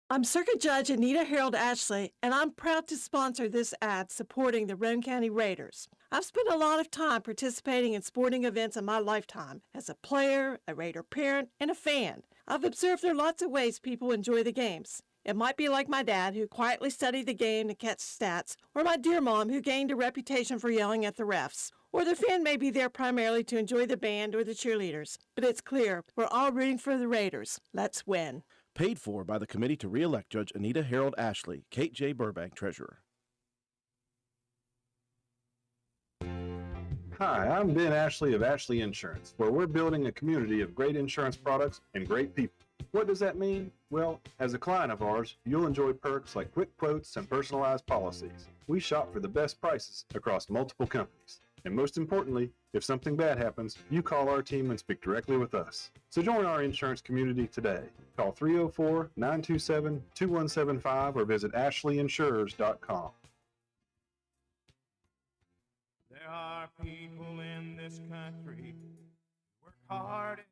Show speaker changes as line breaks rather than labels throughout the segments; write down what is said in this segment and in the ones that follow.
I'm Circuit Judge Anita Harold Ashley, and I'm proud to sponsor this ad supporting the Roane County Raiders. I've spent a lot of time participating in sporting events in my lifetime as a player, a Raider parent, and a fan. I've observed there are lots of ways people enjoy the games. It might be like my dad, who quietly studied the game to catch stats, or my dear mom, who gained a reputation for yelling at the refs. Or the fan may be there primarily to enjoy the band or the cheerleaders. But it's clear we're all rooting for the Raiders. Let's win.
Paid for by the committee to re-elect Judge Anita Harold Ashley, Kate J. Burbank, Treasurer.
Hi, I'm Ben Ashley of Ashley Insurance, where we're building a community of great insurance products and great people. What does that mean? Well, as a client of ours, you'll enjoy perks like quick quotes and personalized policies. We shop for the best prices across multiple companies. And most importantly, if something bad happens, you call our team and speak directly with us. So join our insurance community today. Call 304-927-2175 or visit ashleyinsurers.com.
There are people in this country who work hard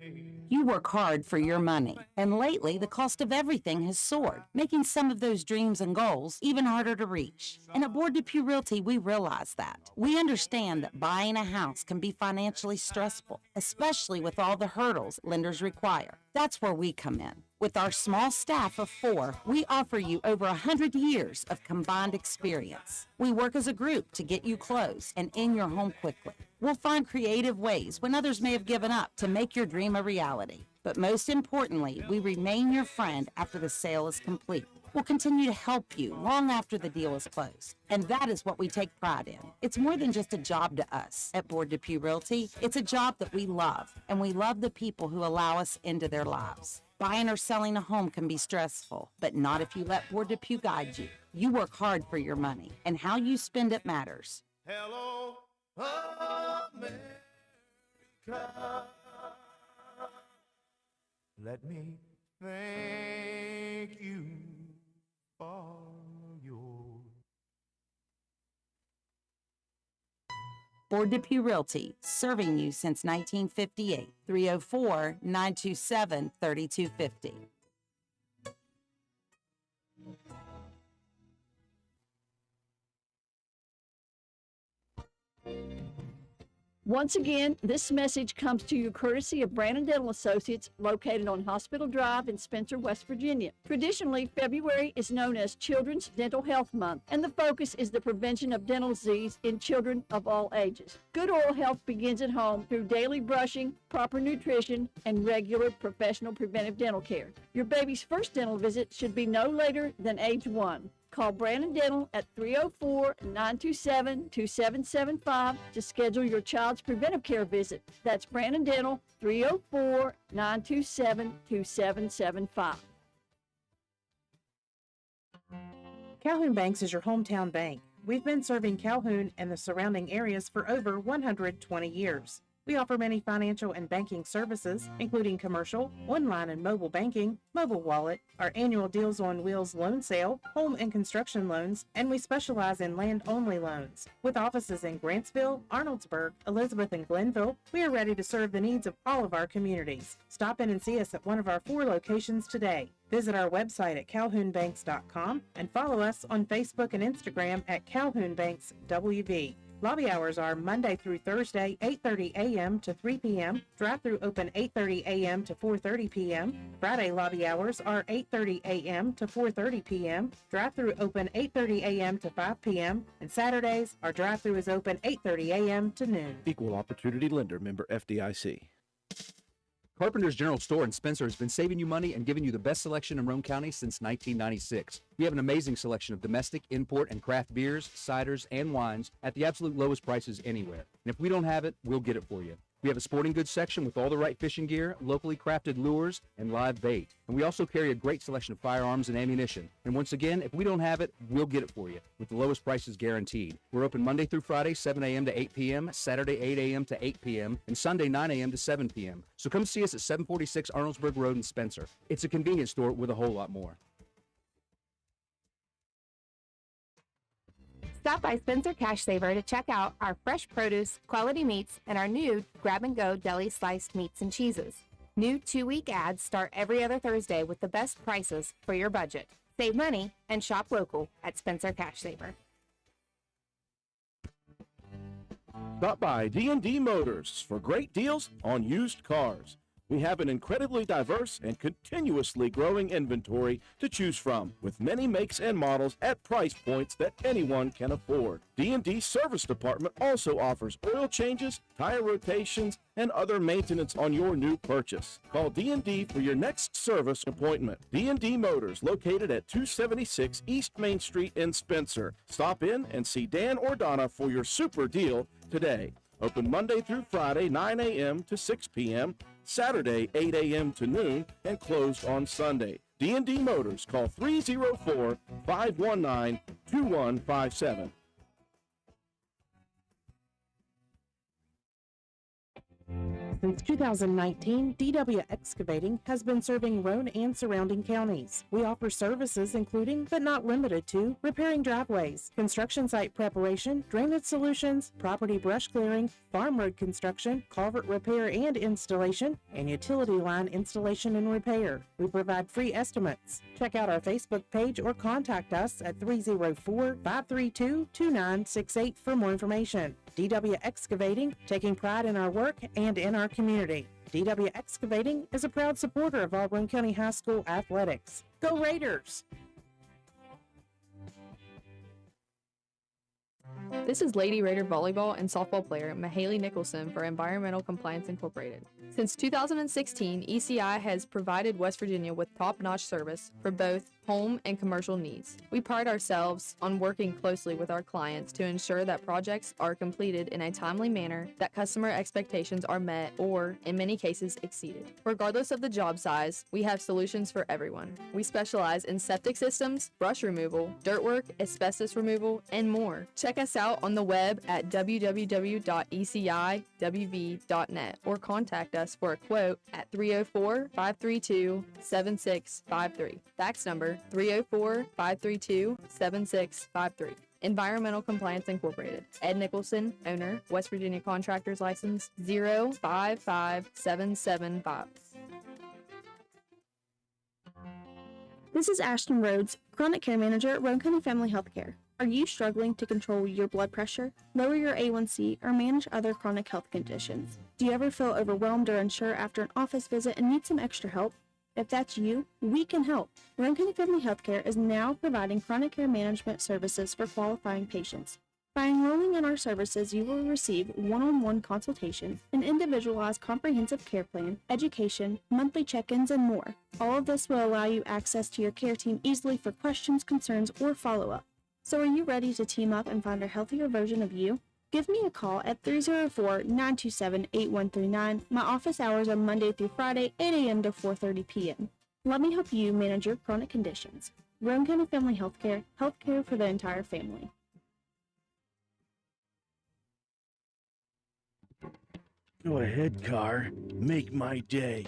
every day.
You work hard for your money, and lately the cost of everything has soared, making some of those dreams and goals even harder to reach. And at Board Depew Realty, we realize that. We understand that buying a house can be financially stressful, especially with all the hurdles lenders require. That's where we come in. With our small staff of 4, we offer you over 100 years of combined experience. We work as a group to get you closed and in your home quickly. We'll find creative ways when others may have given up to make your dream a reality. But most importantly, we remain your friend after the sale is complete. We'll continue to help you long after the deal is closed. And that is what we take pride in. It's more than just a job to us at Board Depew Realty. It's a job that we love, and we love the people who allow us into their lives. Buying or selling a home can be stressful, but not if you let Board Depew guide you. You work hard for your money, and how you spend it matters.
Hello, America. Let me thank you for your...
Board Depew Realty, serving you since 1958. 304-927-3250.
Once again, this message comes to you courtesy of Brandon Dental Associates, located on Hospital Drive in Spencer, West Virginia. Traditionally, February is known as Children's Dental Health Month, and the focus is the prevention of dental disease in children of all ages. Good oral health begins at home through daily brushing, proper nutrition, and regular professional preventive dental care. Your baby's first dental visit should be no later than age 1. Call Brandon Dental at 304-927-2775 to schedule your child's preventive care visit. That's Brandon Dental, 304-927-2775.
Calhoun Banks is your hometown bank. We've been serving Calhoun and the surrounding areas for over 120 years. We offer many financial and banking services, including commercial, online and mobile banking, mobile wallet, our annual Deals on Wheels loan sale, home and construction loans, and we specialize in land-only loans. With offices in Grantsville, Arnoldsburg, Elizabeth, and Glenville, we are ready to serve the needs of all of our communities. Stop in and see us at one of our 4 locations today. Visit our website at calhounbanks.com and follow us on Facebook and Instagram at Calhoun Banks WV. Lobby hours are Monday through Thursday, 8:30 a.m. to 3 p.m. Drive-through open 8:30 a.m. to 4:30 p.m. Friday lobby hours are 8:30 a.m. to 4:30 p.m. Drive-through open 8:30 a.m. to 5 p.m. And Saturdays, our drive-through is open 8:30 a.m. to noon.
Equal Opportunity Lender, member FDIC.
Carpenter's General Store in Spencer has been saving you money and giving you the best selection in Roane County since 1996. We have an amazing selection of domestic, import, and craft beers, ciders, and wines at the absolute lowest prices anywhere. And if we don't have it, we'll get it for you. We have a sporting goods section with all the right fishing gear, locally crafted lures, and live bait. And we also carry a great selection of firearms and ammunition. And once again, if we don't have it, we'll get it for you with the lowest prices guaranteed. We're open Monday through Friday, 7 a.m. to 8 p.m., Saturday, 8 a.m. to 8 p.m., and Sunday, 9 a.m. to 7 p.m. So come see us at 746 Arnoldsburg Road in Spencer. It's a convenience store with a whole lot more.
Stop by Spencer Cash Saver to check out our fresh produce, quality meats, and our new grab-and-go deli sliced meats and cheeses. New 2-week ads start every other Thursday with the best prices for your budget. Save money and shop local at Spencer Cash Saver.
Stop by D&D Motors for great deals on used cars. We have an incredibly diverse and continuously growing inventory to choose from, with many makes and models at price points that anyone can afford. D&D Service Department also offers oil changes, tire rotations, and other maintenance on your new purchase. Call D&D for your next service appointment. D&D Motors, located at 276 East Main Street in Spencer. Stop in and see Dan or Donna for your super deal today. Open Monday through Friday, 9 a.m. to 6 p.m., Saturday, 8 a.m. to noon, and closed on Sunday. D&D Motors, call 304-519-2157.
Since 2019, DW Excavating has been serving Roane and surrounding counties. We offer services including, but not limited to, repairing driveways, construction site preparation, drainage solutions, property brush clearing, farm road construction, culvert repair and installation, and utility line installation and repair. We provide free estimates. Check out our Facebook page or contact us at 304-532-2968 for more information. DW Excavating, taking pride in our work and in our community. DW Excavating is a proud supporter of Auburn County High School athletics. Go Raiders!
This is Lady Raider volleyball and softball player Mahaley Nicholson for Environmental Compliance Incorporated. Since 2016, ECI has provided West Virginia with top-notch service for both home and commercial needs. We pride ourselves on working closely with our clients to ensure that projects are completed in a timely manner, that customer expectations are met or, in many cases, exceeded. Regardless of the job size, we have solutions for everyone. We specialize in septic systems, brush removal, dirt work, asbestos removal, and more. Check us out on the web at www.eciwv.net or contact us for a quote at 304-532-7653. Fax number 304-532-7653. Environmental Compliance Incorporated. Ed Nicholson, owner, West Virginia Contractors License 055775.
This is Ashton Rhodes, Chronic Care Manager at Roane County Family Healthcare. Are you struggling to control your blood pressure, lower your A1C, or manage other chronic health conditions? Do you ever feel overwhelmed or unsure after an office visit and need some extra help? If that's you, we can help. Roane County Family Healthcare is now providing chronic care management services for qualifying patients. By enrolling in our services, you will receive one-on-one consultations, an individualized comprehensive care plan, education, monthly check-ins, and more. All of this will allow you access to your care team easily for questions, concerns, or follow-up. So are you ready to team up and find a healthier version of you? Give me a call at 304-927-8139. My office hours are Monday through Friday, 8 a.m. to 4:30 p.m. Let me help you manage your chronic conditions. Roane County Family Healthcare, healthcare for the entire family.
Go ahead, car. Make my day.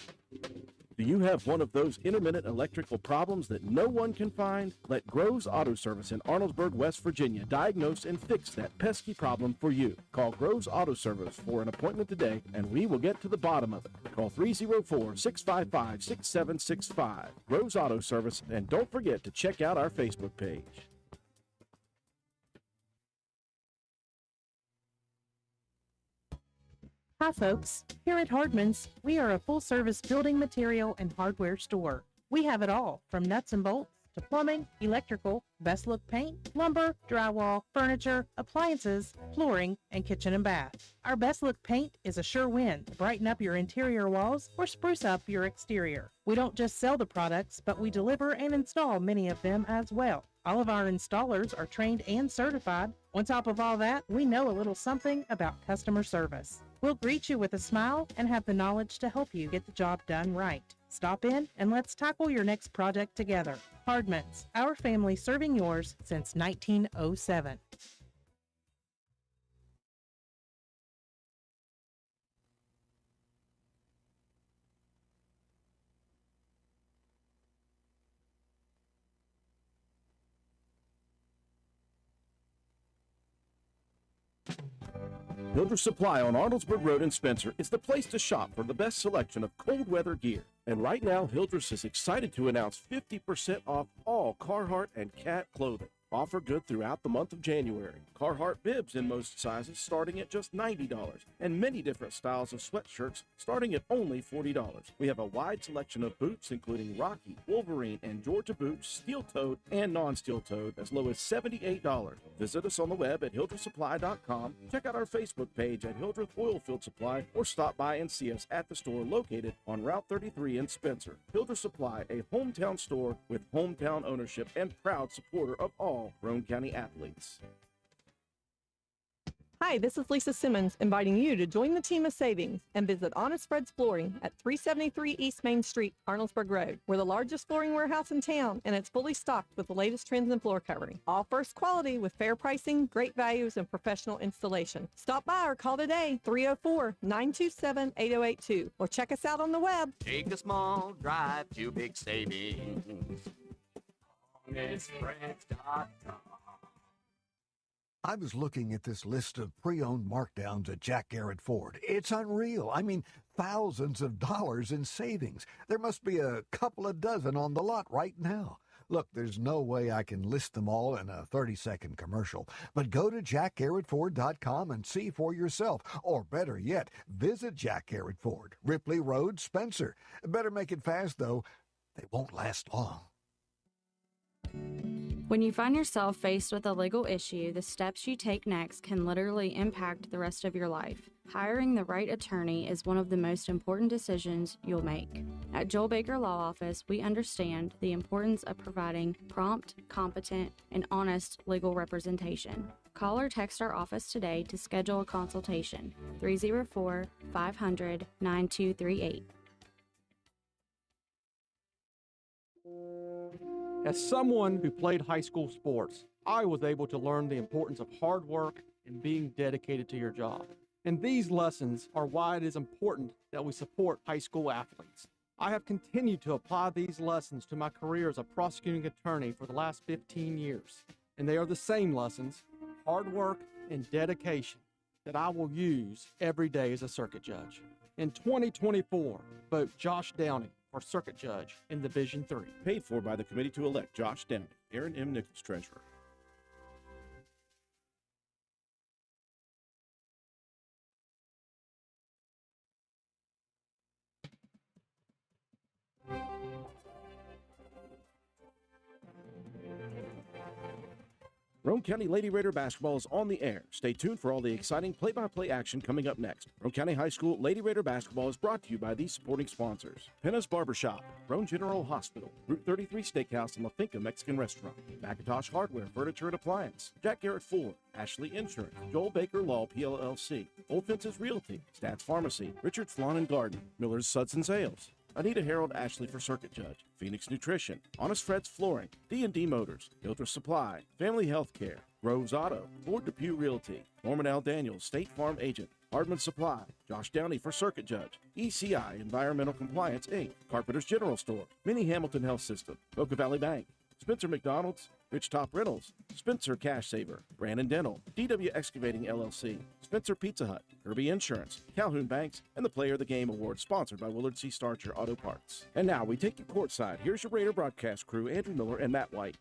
Do you have one of those intermittent electrical problems that no one can find? Let Groves Auto Service in Arnoldesburg, West Virginia diagnose and fix that pesky problem for you. Call Groves Auto Service for an appointment today and we will get to the bottom of it. Call 304-655-6765. Groves Auto Service, and don't forget to check out our Facebook page.
Hi folks, here at Hardman's, we are a full-service building material and hardware store. We have it all, from nuts and bolts to plumbing, electrical, best look paint, lumber, drywall, furniture, appliances, flooring, and kitchen and bath. Our best look paint is a sure win to brighten up your interior walls or spruce up your exterior. We don't just sell the products, but we deliver and install many of them as well. All of our installers are trained and certified. On top of all that, we know a little something about customer service. We'll greet you with a smile and have the knowledge to help you get the job done right. Stop in and let's tackle your next project together. Hardman's, our family serving yours since 1907.
Hildreth Supply on Arnoldsburg Road in Spencer is the place to shop for the best selection of cold weather gear. And right now, Hildreth is excited to announce 50% off all Carhartt and Cat clothing. Offer good throughout the month of January. Carhartt bibs in most sizes starting at just $90, and many different styles of sweatshirts starting at only $40. We have a wide selection of boots including Rocky, Wolverine, and Georgia boots, steel-toed and non-steel-toed, as low as $78. Visit us on the web at hildrethsupply.com. Check out our Facebook page at Hildreth Oilfield Supply, or stop by and see us at the store located on Route 33 in Spencer. Hildreth Supply, a hometown store with hometown ownership and proud supporter of all Roane County athletes.
Hi, this is Lisa Simmons inviting you to join the team of savings and visit Honest Fred's Flooring at 373 East Main Street, Arnoldsburg Road. We're the largest flooring warehouse in town, and it's fully stocked with the latest trends in floor covering. All first quality with fair pricing, great values, and professional installation. Stop by or call today, 304-927-8082, or check us out on the web.
Take a small drive to big savings. HonestFreds.com.
I was looking at this list of pre-owned markdowns at Jack Garrett Ford. It's unreal. I mean, thousands of dollars in savings. There must be a couple of dozen on the lot right now. Look, there's no way I can list them all in a 30-second commercial, but go to jackgarrettford.com and see for yourself. Or better yet, visit Jack Garrett Ford, Ripley Road, Spencer. Better make it fast, though. They won't last long.
When you find yourself faced with a legal issue, the steps you take next can literally impact the rest of your life. Hiring the right attorney is one of the most important decisions you'll make. At Joel Baker Law Office, we understand the importance of providing prompt, competent, and honest legal representation. Call or text our office today to schedule a consultation. 304-500-9238.
As someone who played high school sports, I was able to learn the importance of hard work and being dedicated to your job. And these lessons are why it is important that we support high school athletes. I have continued to apply these lessons to my career as a prosecuting attorney for the last 15 years. And they are the same lessons, hard work and dedication, that I will use every day as a circuit judge. In 2024, vote Josh Downey for Circuit Judge in Division 3.
Paid for by the committee to elect Josh Downey. Aaron M. Nichols, Treasurer. Roane County Lady Raider basketball is on the air. Stay tuned for all the exciting play-by-play action coming up next. Roane County High School Lady Raider basketball is brought to you by these supporting sponsors: Penna's Barbershop, Roane General Hospital, Route 33 Steakhouse and La Finca Mexican Restaurant, Macintosh Hardware, Furniture and Appliance, Jack Garrett Ford, Ashley Insurance, Joel Baker Law PLLC, Old Fences Realty, Stats Pharmacy, Richard's Lawn and Garden, Miller's Suds and Sales, Anita Harold Ashley for Circuit Judge, Phoenix Nutrition, Honest Fred's Flooring, D&D Motors, Hildreth Supply, Family Healthcare, Rose Auto, Ford Depew Realty, Norman L. Daniels, State Farm Agent, Hardman Supply, Josh Downey for Circuit Judge, ECI Environmental Compliance Inc., Carpenter's General Store, Minnie Hamilton Health System, Boca Valley Bank, Spencer McDonald's, Rich Top Rentals, Spencer Cash Saver, Brandon Dental, DW Excavating LLC, Spencer Pizza Hut, Kirby Insurance, Calhoun Banks, and the Player of the Game Award sponsored by Willard C. Starcher Auto Parts. And now we take you courtside. Here's your Raider broadcast crew, Andrew Miller and Matt White.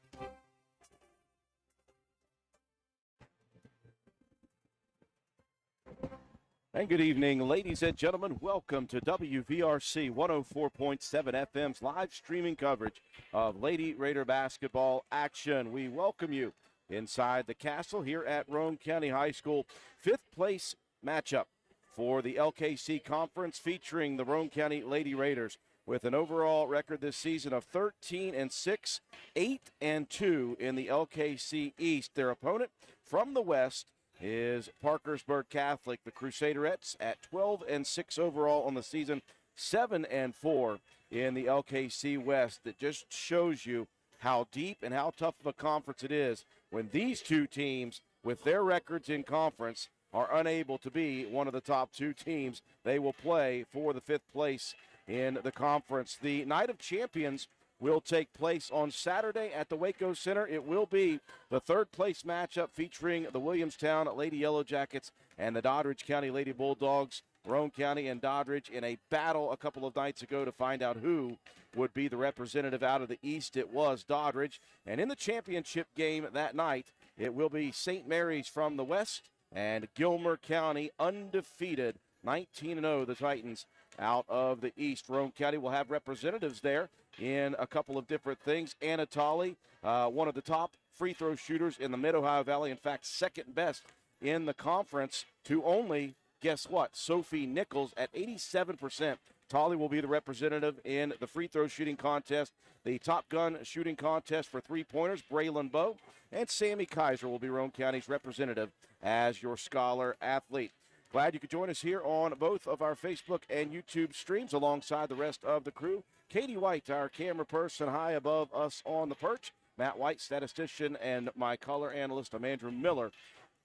And good evening, ladies and gentlemen. Welcome to WVRC 104.7 FM's live streaming coverage of Lady Raider basketball action. We welcome you inside the castle here at Roane County High School. Fifth place matchup for the LKC Conference featuring the Roane County Lady Raiders with an overall record this season of 13-6, 8-2 in the LKC East. Their opponent from the West is Parkersburg Catholic, the Crusaderettes, at 12-6 overall on the season, 7-4 in the LKC West. That just shows you how deep and how tough of a conference it is when these two teams, with their records in conference, are unable to be one of the top two teams. They will play for the fifth place in the conference. The Night of Champions will take place on Saturday at the Waco Center. It will be the third place matchup featuring the Williamstown Lady Yellow Jackets and the Doddridge County Lady Bulldogs. Roane County and Doddridge in a battle a couple of nights ago to find out who would be the representative out of the East. It was Doddridge. And in the championship game that night, it will be St. Mary's from the West and Gilmer County undefeated, 19-0, the Titans out of the East. Roane County will have representatives there in a couple of different things. Anna Tolley, one of the top free throw shooters in the Mid-Ohio Valley, in fact, second best in the conference to only, guess what, Sophie Nichols at 87%. Tolley will be the representative in the free throw shooting contest. The Top Gun shooting contest for three-pointers, Braylon Bowe, and Sammy Kaiser will be Roane County's representative as your scholar athlete. Glad you could join us here on both of our Facebook and YouTube streams alongside the rest of the crew. Katie White, our camera person, high above us on the perch. Matt White, statistician, and my color analyst, I'm Andrew Miller.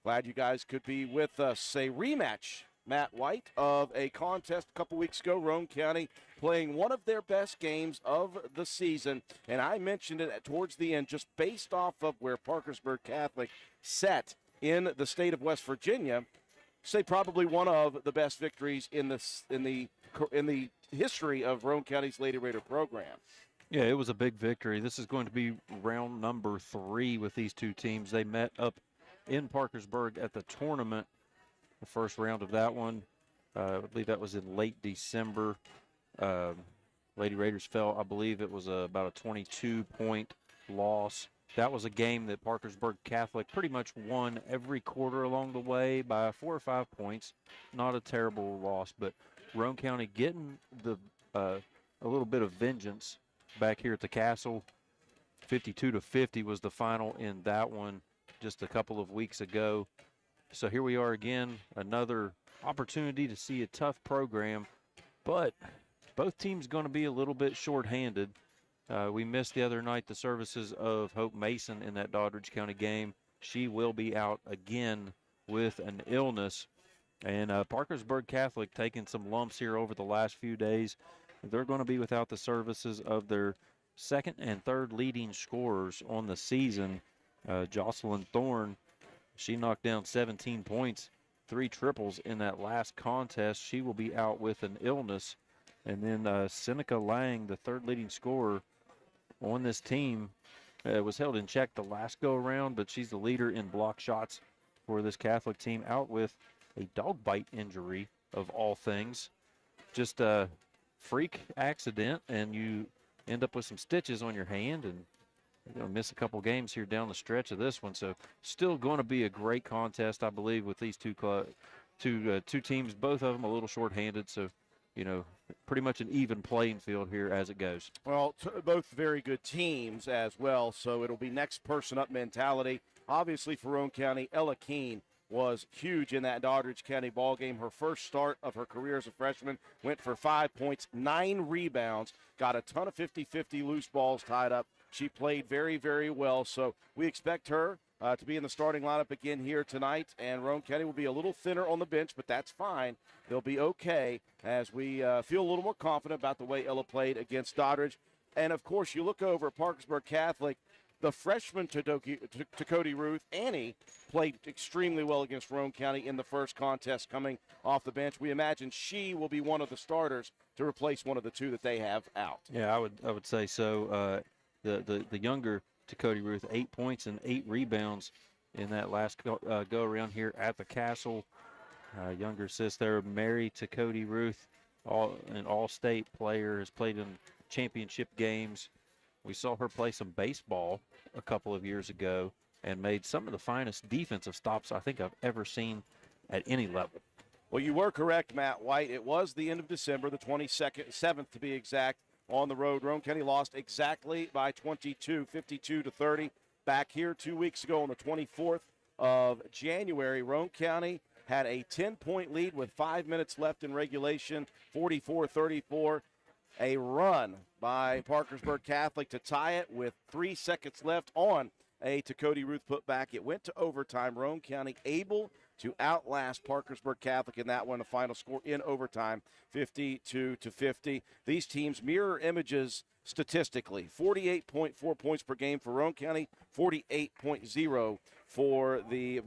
Glad you guys could be with us. A rematch, Matt White, of a contest a couple weeks ago. Roane County playing one of their best games of the season. And I mentioned it towards the end, just based off of where Parkersburg Catholic sat in the state of West Virginia. Say probably one of the best victories in the history of Roane County's Lady Raider program.
Yeah, it was a big victory. This is going to be round number 3 with these two teams. They met up in Parkersburg at the tournament, the first round of that one. I believe that was in late December. Lady Raiders fell, I believe it was about a 22-point loss. That was a game that Parkersburg Catholic pretty much won every quarter along the way by 4 or 5 points. Not a terrible loss, but Roane County getting the a little bit of vengeance back here at the Castle. 52-50 was the final in that one just a couple of weeks ago. So here we are again, another opportunity to see a tough program, but both teams going to be a little bit shorthanded. We missed the other night the services of Hope Mason in that Doddridge County game. She will be out again with an illness. And Parkersburg Catholic taking some lumps here over the last few days. They're going to be without the services of their second and third leading scorers on the season. Jocelyn Thorne, she knocked down 17 points, 3 triples in that last contest. She will be out with an illness. And then Seneca Lang, the third leading scorer on this team, was held in check the last go-around, but she's the leader in block shots for this Catholic team, out with a dog bite injury of all things. Just a freak accident, and you end up with some stitches on your hand, and you're going to miss a couple games here down the stretch of this one. So still going to be a great contest, I believe, with these two teams, both of them a little short-handed. So, you know, pretty much an even playing field here as it goes.
Well, both very good teams as well, so it'll be next person up mentality. Obviously for Roane County, Ella Keene was huge in that Doddridge County ball game. Her first start of her career as a freshman, went for 5 points, 9 rebounds, got a ton of 50-50 loose balls tied up. She played very, very well, so we expect her to be in the starting lineup again here tonight, and Roane County will be a little thinner on the bench, but that's fine. They'll be okay as we feel a little more confident about the way Ella played against Doddridge. And, of course, you look over at Parkersburg Catholic, the freshman to Cody Ruth, Annie, played extremely well against Roane County in the first contest coming off the bench. We imagine she will be one of the starters to replace one of the two that they have out.
Yeah, I would say so. The younger to Cody Ruth, 8 points and 8 rebounds in that last go around here at the Castle. Younger sister, Mary to Cody Ruth, an all-state player, has played in championship games. We saw her play some baseball a couple of years ago and made some of the finest defensive stops I think I've ever seen at any level.
Well, you were correct, Matt White. It was the end of December, the 7th to be exact, on the road. Roane County lost exactly by 22, 52-30. Back here 2 weeks ago on the 24th of January, Roane County had a 10-point lead with 5 minutes left in regulation, 44-34. A run by Parkersburg Catholic to tie it with 3 seconds left on a Cody Ruth putback. It went to overtime. Roane County able to outlast Parkersburg Catholic in that one. The final score in overtime, 52-50. These teams mirror images statistically. 48.4 points per game for Roane County, 48.0 for the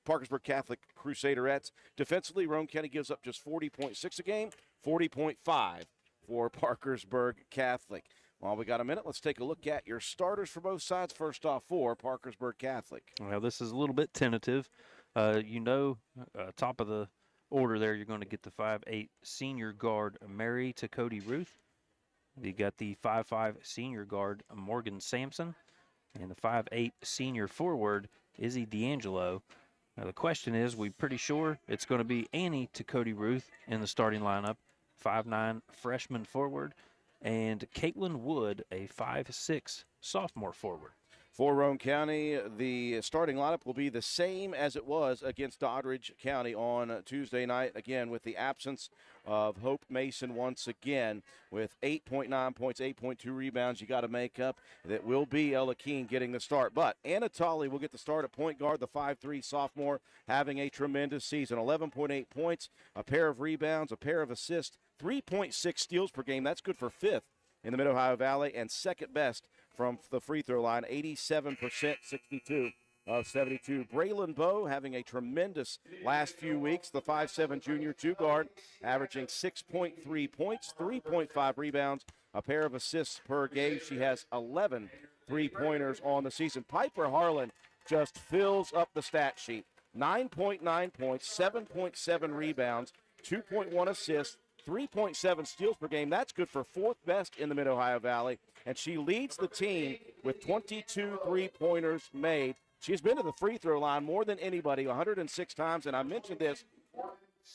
Parkersburg Catholic Crusaderettes. Defensively, Roane County gives up just 40.6 a game, 40.5 for Parkersburg Catholic. While we got a minute, let's take a look at your starters for both sides. First off, for Parkersburg Catholic.
Well, this is a little bit tentative. Top of the order there, you're going to get the 5'8 senior guard Mary to Cody Ruth. You got the 5'5 senior guard Morgan Sampson, and the 5'8 senior forward Izzy D'Angelo. Now the question is, we're pretty sure it's going to be Annie to Cody Ruth in the starting lineup, 5'9 freshman forward, and Caitlin Wood, a 5'6 sophomore forward.
For Roane County, the starting lineup will be the same as it was against Doddridge County on Tuesday night, again with the absence of Hope Mason once again with 8.9 points, 8.2 rebounds. You got to make up. That will be Ella Keene getting the start. But Anna Tolley will get the start at point guard, the 5'3 sophomore, having a tremendous season. 11.8 points, a pair of rebounds, a pair of assists, 3.6 steals per game. That's good for fifth in the Mid-Ohio Valley and second best from the free throw line, 87%, 62 of 72. Braylon Bowe having a tremendous last few weeks, the 5'7 junior two-guard, averaging 6.3 points, 3.5 rebounds, a pair of assists per game. She has 11 three-pointers on the season. Piper Harlan just fills up the stat sheet. 9.9 points, 7.7 rebounds, 2.1 assists, 3.7 steals per game. That's good for fourth best in the Mid-Ohio Valley. And she leads the team with 22 three-pointers made. She's been to the free throw line more than anybody, 106 times. And I mentioned this.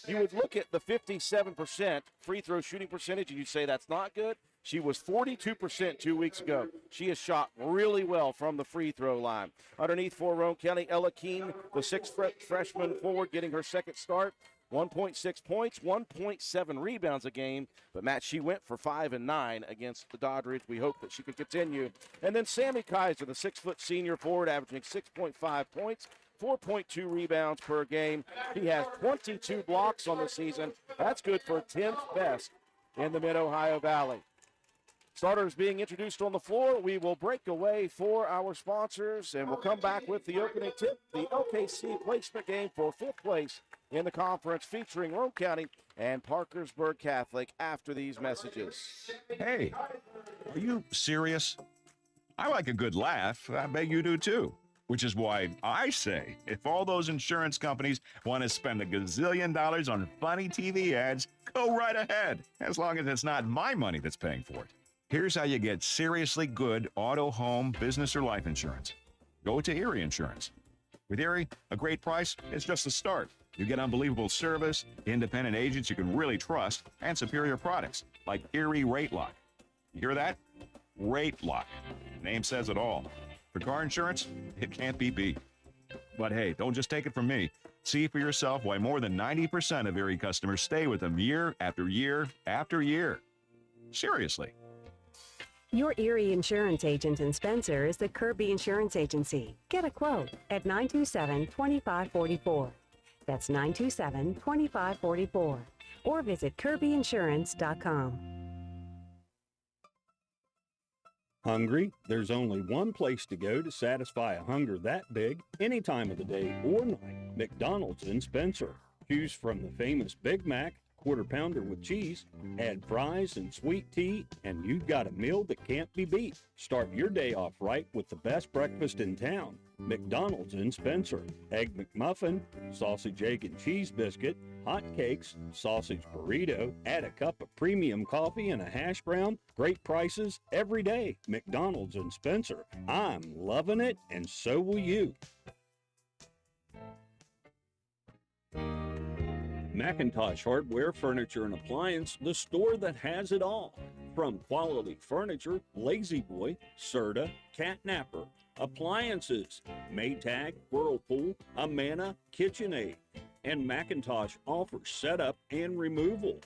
You would look at the 57% free throw shooting percentage and you'd say that's not good. She was 42% 2 weeks ago. She has shot really well from the free throw line. Underneath for Roane County, Ella Keene, the sixth freshman forward, getting her second start. 1.6 points, 1.7 rebounds a game. But, Matt, she went for 5 and 9 against the Doddridge. We hope that she can continue. And then Sammy Kaiser, the 6-foot senior forward, averaging 6.5 points, 4.2 rebounds per game. He has 22 blocks on the season. That's good for 10th best in the Mid-Ohio Valley. Starters being introduced on the floor. We will break away for our sponsors, and we'll come back with the opening tip, the LKC placement game for fifth place in the conference, featuring Roane County and Parkersburg Catholic after these messages.
Hey, are you serious? I like a good laugh. I bet you do too. Which is why I say, if all those insurance companies want to spend $1 gazillion on funny TV ads, go right ahead, as long as it's not my money that's paying for it. Here's how you get seriously good auto, home, business, or life insurance. Go to Erie Insurance. With Erie, a great price is just the start. You get unbelievable service, independent agents you can really trust, and superior products like Erie Rate Lock. You hear that? Rate Lock. Name says it all. For car insurance, it can't be beat. But hey, don't just take it from me. See for yourself why more than 90% of Erie customers stay with them year after year after year. Seriously.
Your Erie Insurance agent in Spencer is the Kirby Insurance Agency. Get a quote at 927-2544. That's 927-2544. Or visit kirbyinsurance.com.
Hungry? There's only one place to go to satisfy a hunger that big, any time of the day or night. McDonald's in Spencer. Choose from the famous Big Mac, Quarter Pounder with cheese, add fries and sweet tea, and you've got a meal that can't be beat. Start your day off right with the best breakfast in town. McDonald's in Spencer. Egg McMuffin, sausage, egg, and cheese biscuit, hot cakes, sausage burrito, add a cup of premium coffee and a hash brown. Great prices every day. McDonald's in Spencer. I'm loving it, and so will you. Macintosh Hardware, Furniture, and Appliance, the store that has it all. From quality furniture, Lazy Boy, Serta, Catnapper, appliances, Maytag, Whirlpool, Amana, KitchenAid, and Macintosh offers setup and removal,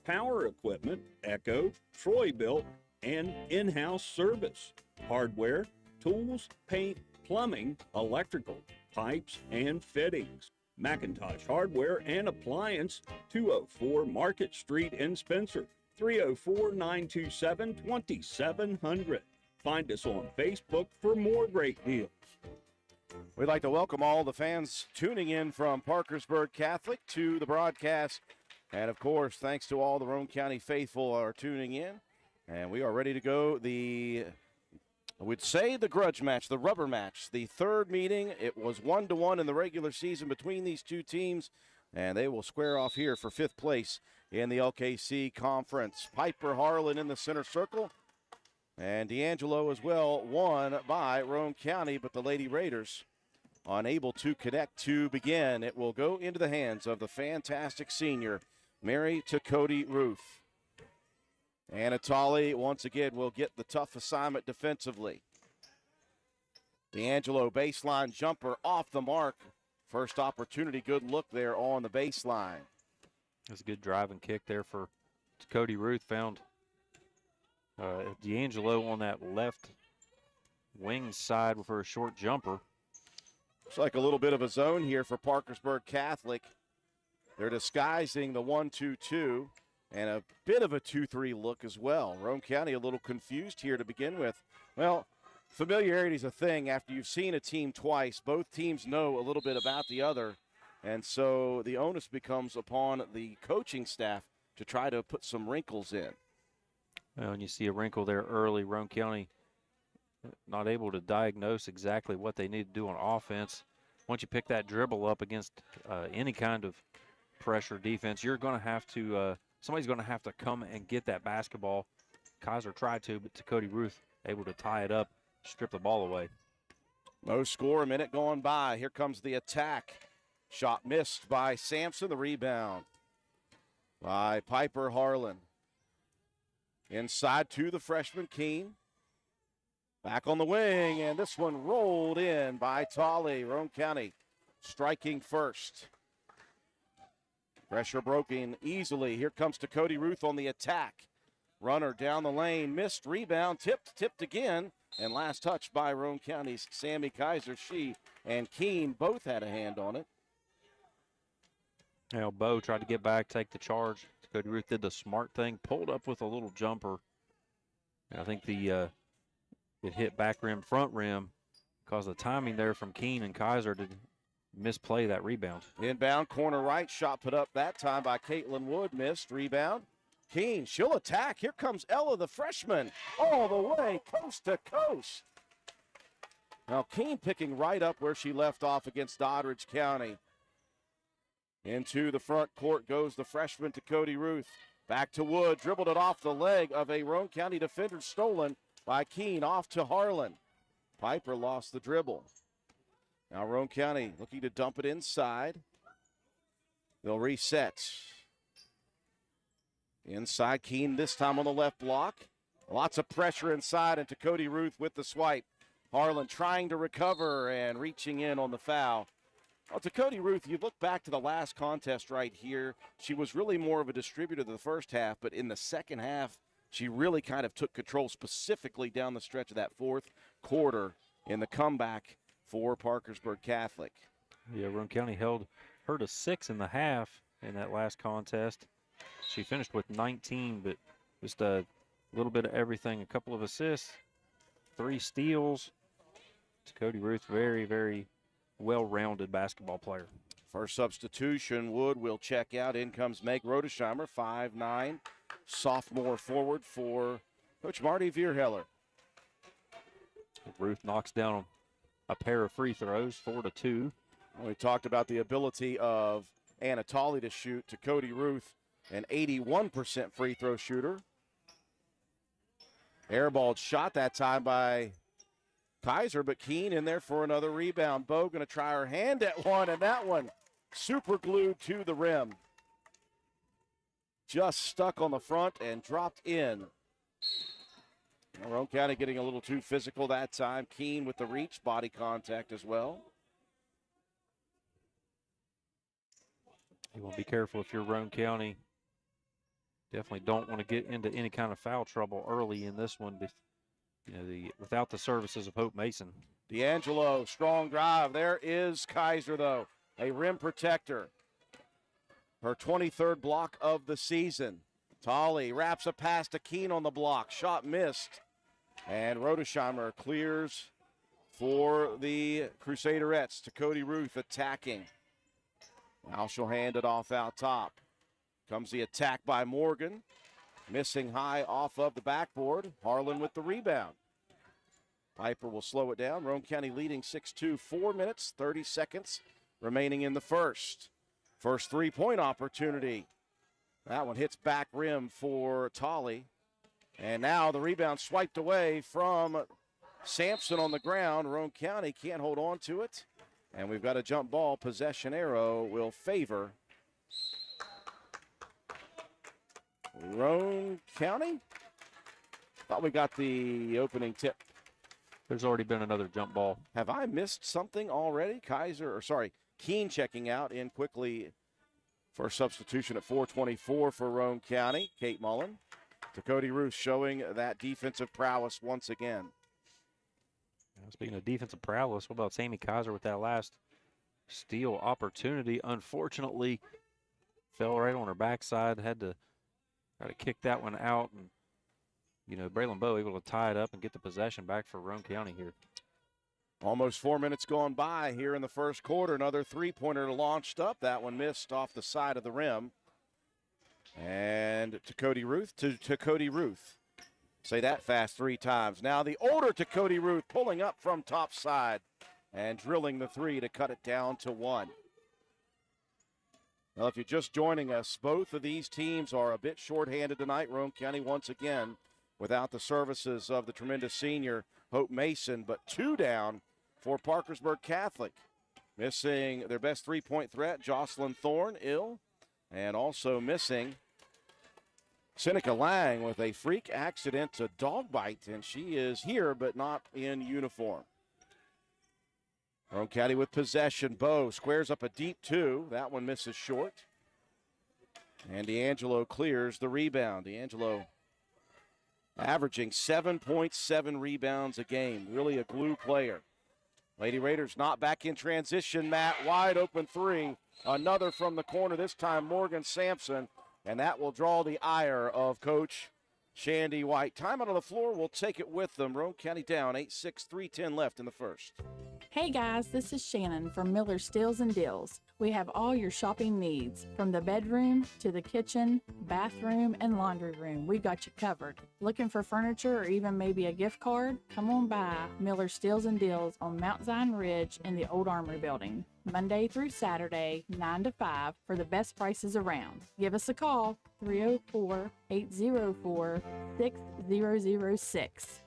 power equipment, Echo, Troy-Bilt, and in-house service, hardware, tools, paint, plumbing, electrical, pipes, and fittings. Macintosh Hardware and Appliance, 204 Market Street in Spencer, 304-927-2700. Find us on Facebook for more great deals.
We'd like to welcome all the fans tuning in from Parkersburg Catholic to the broadcast. And, of course, thanks to all the Roane County faithful are tuning in. And we are ready to go. I would say the grudge match, the rubber match, the third meeting. It was 1-1 in the regular season between these two teams. And they will square off here for 5th place in the LKC Conference. Piper Harlan in the center circle. And D'Angelo as well, won by Roane County, but the Lady Raiders unable to connect to begin. It will go into the hands of the fantastic senior, Mary Cody Ruth. Anatoly, once again, will get the tough assignment defensively. D'Angelo, baseline jumper off the mark. First opportunity, good look there on the baseline.
It was a good drive and kick there for Cody Ruth. Found D'Angelo on that left wing side for a short jumper.
Looks like a little bit of a zone here for Parkersburg Catholic. They're disguising the 1-2-2 and a bit of a 2-3 look as well. Roane County a little confused here to begin with. Well, familiarity is a thing. After you've seen a team twice, both teams know a little bit about the other. And so the onus becomes upon the coaching staff to try to put some wrinkles in.
Well, and you see a wrinkle there early. Roane County not able to diagnose exactly what they need to do on offense. Once you pick that dribble up against any kind of pressure defense, you're going to have to, somebody's going to have to come and get that basketball. Kaiser tried to, but Cody Ruth able to tie it up, strip the ball away.
No score, a minute going by. Here comes the attack. Shot missed by Sampson, the rebound by Piper Harlan. Inside to the freshman, Keene. Back on the wing, and this one rolled in by Tolley. Roane County striking first. Pressure broken easily. Here comes Cody Ruth on the attack. Runner down the lane, missed, rebound, tipped again, and last touch by Roane County's Sammy Kaiser. She and Keene both had a hand on it.
Now, Bo tried to get back, take the charge. Cody Ruth did the smart thing, pulled up with a little jumper. And I think it hit back rim, front rim, because the timing there from Keene and Kaiser to misplay that rebound.
Inbound, corner right, shot put up that time by Caitlin Wood, missed, rebound. Keene, she'll attack. Here comes Ella, the freshman, all the way, coast to coast. Now, Keene picking right up where she left off against Doddridge County. Into the front court goes the freshman Cody Ruth. Back to Wood, dribbled it off the leg of a Roane County defender, stolen by Keene, off to Harlan. Piper lost the dribble. Now Roane County looking to dump it inside. They'll reset. Inside, Keene this time on the left block. Lots of pressure inside, and Cody Ruth with the swipe. Harlan trying to recover and reaching in on the foul. Well, Cody Ruth, you look back to the last contest right here, she was really more of a distributor the first half, but in the second half, she really kind of took control specifically down the stretch of that fourth quarter in the comeback for Parkersburg Catholic.
Yeah, Roane County held her to 6 in the half in that last contest. She finished with 19, but just a little bit of everything, a couple of assists, 3 steals. Cody Ruth, very, very well-rounded basketball player.
First substitution, Wood will check out. In comes Meg Rodesheimer, 5'9", sophomore forward for Coach Marty Vierheller.
Ruth knocks down a pair of free throws, 4-2.
We talked about the ability of Anatoly to shoot. Cody Ruth, an 81% free throw shooter. Airballed shot that time by Kaiser, but Keene in there for another rebound. Bo going to try her hand at one, and that one super glued to the rim. Just stuck on the front and dropped in. Roane County getting a little too physical that time. Keene with the reach, body contact as well.
You want to be careful if you're Roane County. Definitely don't want to get into any kind of foul trouble early in this one. You know, without the services of Hope Mason.
D'Angelo, strong drive. There is Kaiser, though, a rim protector. Her 23rd block of the season. Tolley wraps a pass to Keene on the block. Shot missed. And Rodesheimer clears for the Crusaderettes. To Cody Ruth attacking. Now she'll hand it off out top. Comes the attack by Morgan. Missing high off of the backboard. Harlan with the rebound. Piper will slow it down. Roane County leading 6-2, 4 minutes, 30 seconds remaining in the first. First three-point opportunity. That one hits back rim for Tolley. And now the rebound swiped away from Sampson on the ground. Roane County can't hold on to it. And we've got a jump ball. Possession arrow will favor Roane County. Thought we got the opening tip.
There's already been another jump ball.
Have I missed something already? Keene checking out in quickly for substitution at 4:24 for Roane County. Kate Mullen. To Cody Ruth showing that defensive prowess once again.
Speaking of defensive prowess, what about Sammy Kaiser with that last steal opportunity? Unfortunately, fell right on her backside. Had to try to kick that one out. And, Braylon Bowe able to tie it up and get the possession back for Roane County here.
Almost 4 minutes gone by here in the first quarter. Another three-pointer launched up. That one missed off the side of the rim. And to Cody Ruth, to Cody Ruth. Say that fast 3 times. Now the older to Cody Ruth pulling up from top side and drilling the three to cut it down to 1. Well, if you're just joining us, both of these teams are a bit shorthanded tonight. Roane County once again without the services of the tremendous senior Hope Mason, but 2 down for Parkersburg Catholic. Missing their best three-point threat, Jocelyn Thorne, ill, and also missing Seneca Lang with a freak accident to dog bite, and she is here but not in uniform. Roane County with possession. Bowe squares up a deep 2. That one misses short. And D'Angelo clears the rebound. D'Angelo averaging 7.7 rebounds a game. Really a glue player. Lady Raiders not back in transition. Matt, wide open 3. Another from the corner, this time Morgan Sampson. And that will draw the ire of Coach Shandy White. Time out on the floor, we'll take it with them. Roane County down 8-6, 3:10 left in the first.
Hey guys, this is Shannon from Miller Steels and Deals. We have all your shopping needs, from the bedroom to the kitchen, bathroom, and laundry room. We've got you covered. Looking for furniture or even maybe a gift card? Come on by Miller Steels and Deals on Mount Zion Ridge in the Old Armory Building. Monday through Saturday, 9 to 5 for the best prices around. Give us a call, 304-804-6006.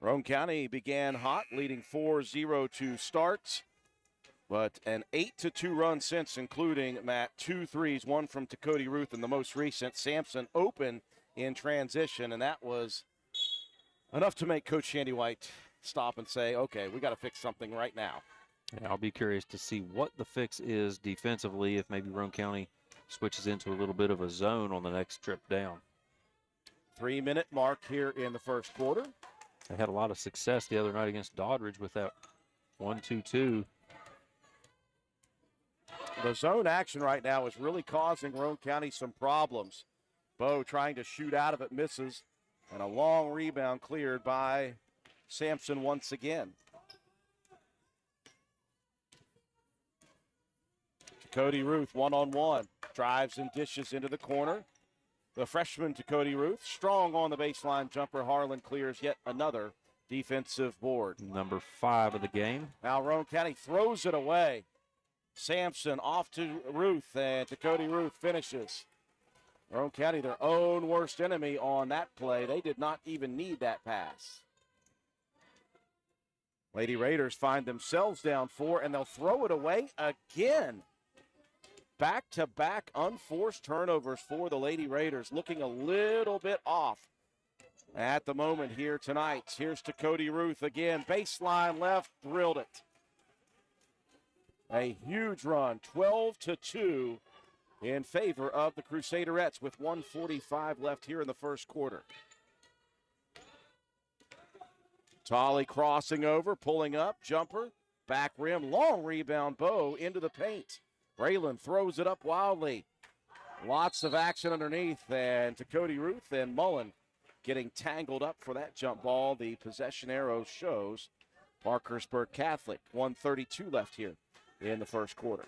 Roane County began hot, leading 4-0 to start, but an 8-2 run since, including, Matt, 2 threes, one from Cody Ruth, and the most recent, Sampson, open in transition, and that was enough to make Coach Shandy White stop and say, okay, we got to fix something right now.
Yeah, I'll be curious to see what the fix is defensively, if maybe Roane County switches into a little bit of a zone on the next trip down.
3-minute mark here in the first quarter.
They had a lot of success the other night against Doddridge with that 1-2-2.
The zone action right now is really causing Roane County some problems. Bowe trying to shoot out of it, misses, and a long rebound cleared by Sampson once again. Cody Ruth one-on-one, drives and dishes into the corner. The freshman to Cody Ruth, strong on the baseline jumper. Harlan clears yet another defensive board.
Number 5 of the game.
Now Roane County throws it away. Sampson off to Ruth, and to Cody Ruth finishes. Roane County, their own worst enemy on that play. They did not even need that pass. Lady Raiders find themselves down 4, and they'll throw it away again. Back-to-back unforced turnovers for the Lady Raiders, looking a little bit off at the moment here tonight. Here's to Cody Ruth again. Baseline left, drilled it. A huge run, 12-2 in favor of the Crusaderettes with 1:45 left here in the first quarter. Tolley crossing over, pulling up, jumper, back rim, long rebound, Bowe into the paint. Braylon throws it up wildly. Lots of action underneath, and to Cody Ruth, and Mullen getting tangled up for that jump ball. The possession arrow shows Parkersburg Catholic. 1:32 left here in the first quarter.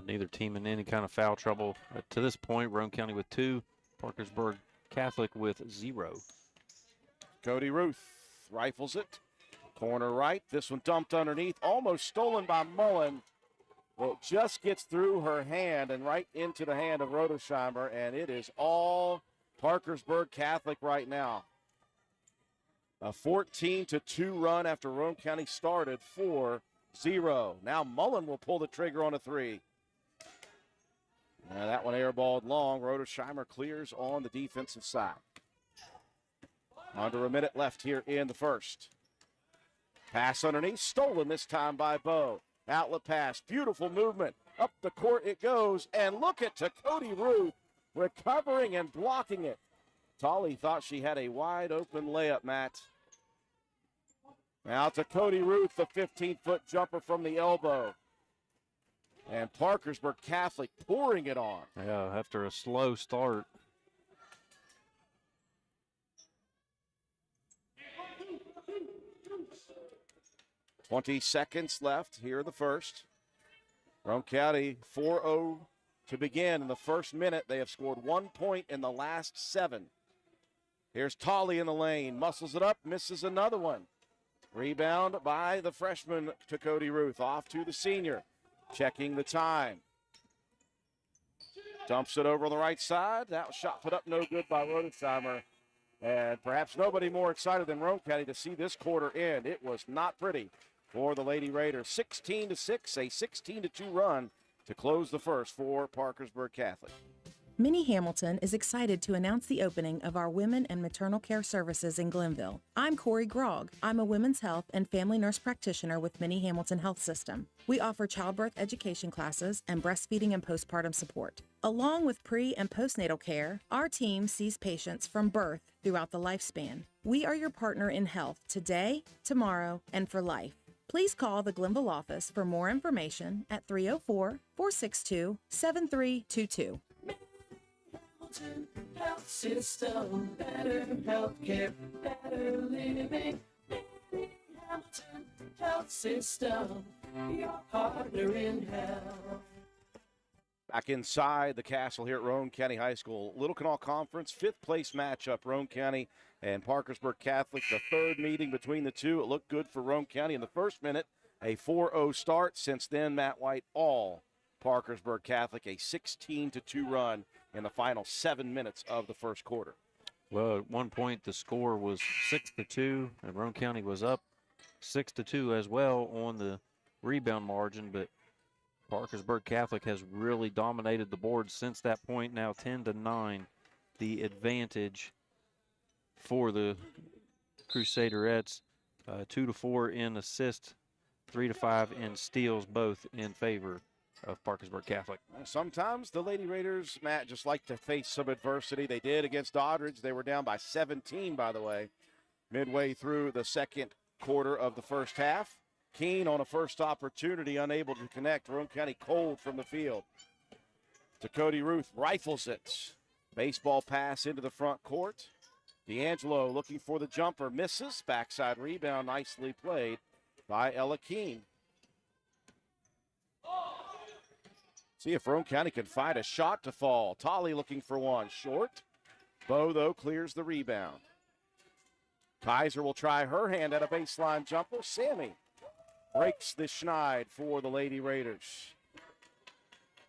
Neither team in any kind of foul trouble to this point. Roane County with 2, Parkersburg Catholic with 0.
Cody Ruth rifles it. Corner right. This one dumped underneath. Almost stolen by Mullen. It just gets through her hand and right into the hand of Rodersheimer, and it is all Parkersburg Catholic right now. A 14-2 run after Roane County started 4-0. Now Mullen will pull the trigger on a 3. Now that one airballed long. Rodersheimer clears on the defensive side. Under a minute left here in the first. Pass underneath, stolen this time by Bo. Outlet pass, beautiful movement. Up the court it goes, and look at Cody Ruth recovering and blocking it. Tolly thought she had a wide open layup, Matt. Now to Cody Ruth, the 15-foot jumper from the elbow. And Parkersburg Catholic pouring it on.
Yeah, after a slow start.
"20 seconds left here in the first. Roane County 4-0 to begin. In the first minute, they have scored 1 point in the last 7. Here's Tolly in the lane. Muscles it up, misses another one. Rebound by the freshman to Cody Ruth. Off to the senior. Checking the time. Dumps it over on the right side. That shot put up no good by Rodersheimer. And perhaps nobody more excited than Roane County to see this quarter end. It was not pretty for the Lady Raiders. 16-6, a 16-2 run to close the first for Parkersburg Catholic.
Minnie Hamilton is excited to announce the opening of our women and maternal care services in Glenville. I'm Corey Grogg. I'm a women's health and family nurse practitioner with Minnie Hamilton Health System. We offer childbirth education classes and breastfeeding and postpartum support. Along with pre- and postnatal care, our team sees patients from birth throughout the lifespan. We are your partner in health today, tomorrow, and for life. Please call the Glenville office for more information at 304-462-7322.
Health system, better healthcare, better living. Hamilton Health System, your partner in health.
Back inside the castle here at Roane County High School. Little Canal Conference, 5th place matchup, Roane County and Parkersburg Catholic. The third meeting between the two. It looked good for Roane County in the first minute. A 4-0 start. Since then, Matt White all Parkersburg Catholic, a 16-2 run in the final 7 minutes of the first quarter.
Well, at one point the score was 6-2, and Roane County was up 6-2 as well on the rebound margin, but Parkersburg Catholic has really dominated the board since that point. Now 10-9, the advantage for the Crusaderettes. 2-4 in assists, 3-5 in steals, both in favor of Parkersburg Catholic.
Sometimes the Lady Raiders, Matt, just like to face some adversity. They did against Doddridge. They were down by 17, by the way, midway through the second quarter of the first half. Keene on a first opportunity, unable to connect. Roane County cold from the field. To Cody Ruth, rifles it. Baseball pass into the front court. D'Angelo looking for the jumper, misses. Backside rebound, nicely played by Ella Keene. See if Roane County can find a shot to fall. Tolly looking for one, short. Bo, though, clears the rebound. Kaiser will try her hand at a baseline jumper. Sammy breaks the schneid for the Lady Raiders.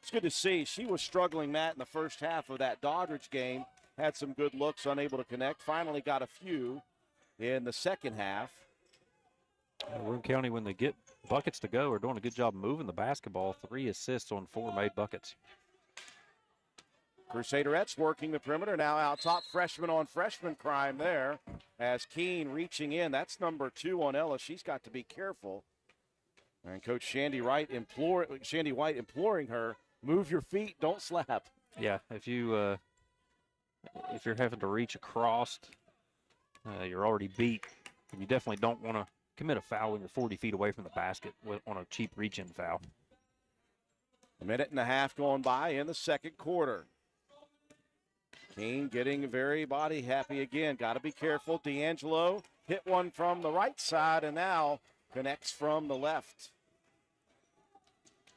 It's good to see. She was struggling, Matt, in the first half of that Doddridge game. Had some good looks, unable to connect. Finally got a few in the second half.
Roane County, when they get buckets to go, are doing a good job moving the basketball. 3 assists on 4 made buckets.
Crusaderettes working the perimeter. Now out top, freshman on freshman crime there. As Keene reaching in. That's number 2 on Ella. She's got to be careful. And Coach Shandy White imploring her, move your feet, don't slap.
Yeah, if you're having to reach across, you're already beat. You definitely don't want to commit a foul when you're 40 feet away from the basket on a cheap reach-in foul.
A minute and a half going by in the second quarter. Keene getting very body happy again. Got to be careful. D'Angelo hit one from the right side and now connects from the left.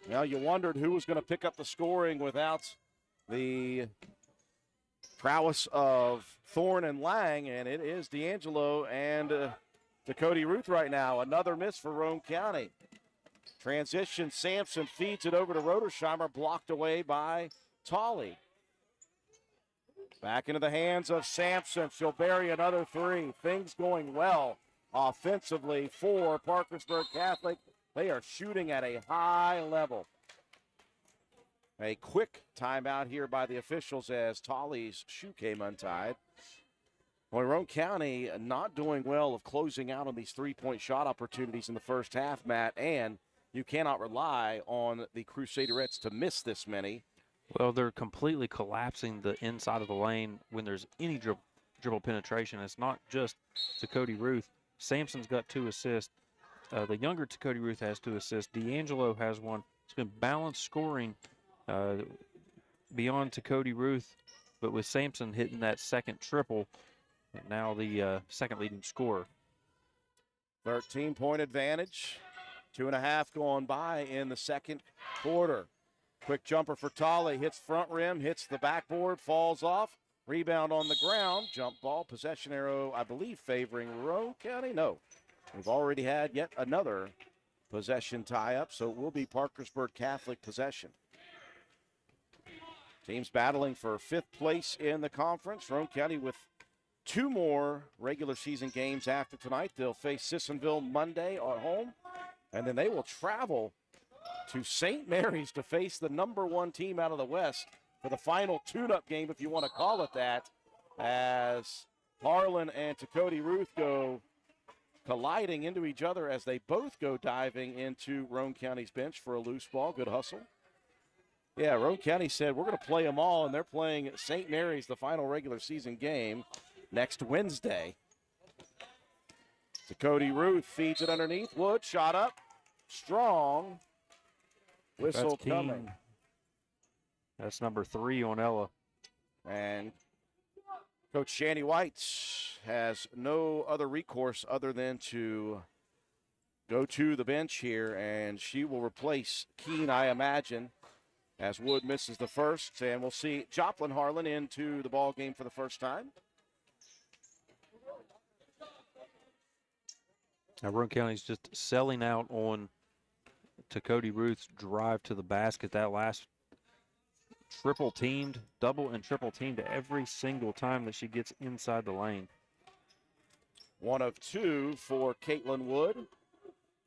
Now you wondered who was going to pick up the scoring without the prowess of Thorne and Lang, and it is D'Angelo and Dakota Ruth right now. Another miss for Roane County. Transition, Sampson feeds it over to Rodersheimer, blocked away by Tolley. Back into the hands of Sampson. She'll bury another three. Things going well offensively for Parkersburg Catholic. They are shooting at a high level. A quick timeout here by the officials as Tolley's shoe came untied. Boy, Roane County not doing well of closing out on these three-point shot opportunities in the first half, Matt, and you cannot rely on the Crusaderettes to miss this many.
Well, they're completely collapsing the inside of the lane when there's any dribble penetration. It's not just Dakota Ruth. Sampson's got 2 assists. The younger Dakota Ruth has 2 assists. D'Angelo has 1. It's been balanced scoring beyond Dakota Ruth, but with Sampson hitting that second triple, and now the second leading scorer.
13-point advantage. 2.5 going by in the second quarter. Quick jumper for Tolley, hits front rim, hits the backboard, falls off. Rebound on the ground, jump ball, possession arrow, I believe, favoring Roane County. No, we've already had yet another possession tie-up, so it will be Parkersburg Catholic possession. Teams battling for 5th place in the conference. Roane County with 2 more regular season games after tonight. They'll face Sissonville Monday at home, and then they will travel to St. Mary's to face the #1 team out of the West for the final tune-up game, if you want to call it that, as Harlan and Dakota Ruth go colliding into each other as they both go diving into Roane County's bench for a loose ball. Good hustle. Yeah, Roane County said we're going to play them all, and they're playing St. Mary's, the final regular season game, next Wednesday. Dakota Ruth feeds it underneath. Wood, shot up. Strong. Whistle coming.
That's number 3 on Ella.
And Coach Shandy White has no other recourse other than to go to the bench here, and she will replace Keene, I imagine, as Wood misses the first. And we'll see Joplin Harlan into the ball game for the first time.
Now, Roane County's just selling out on Dakota Ruth's drive to the basket. That last triple teamed, double and triple teamed every single time that she gets inside the lane.
1 of 2 for Caitlin Wood.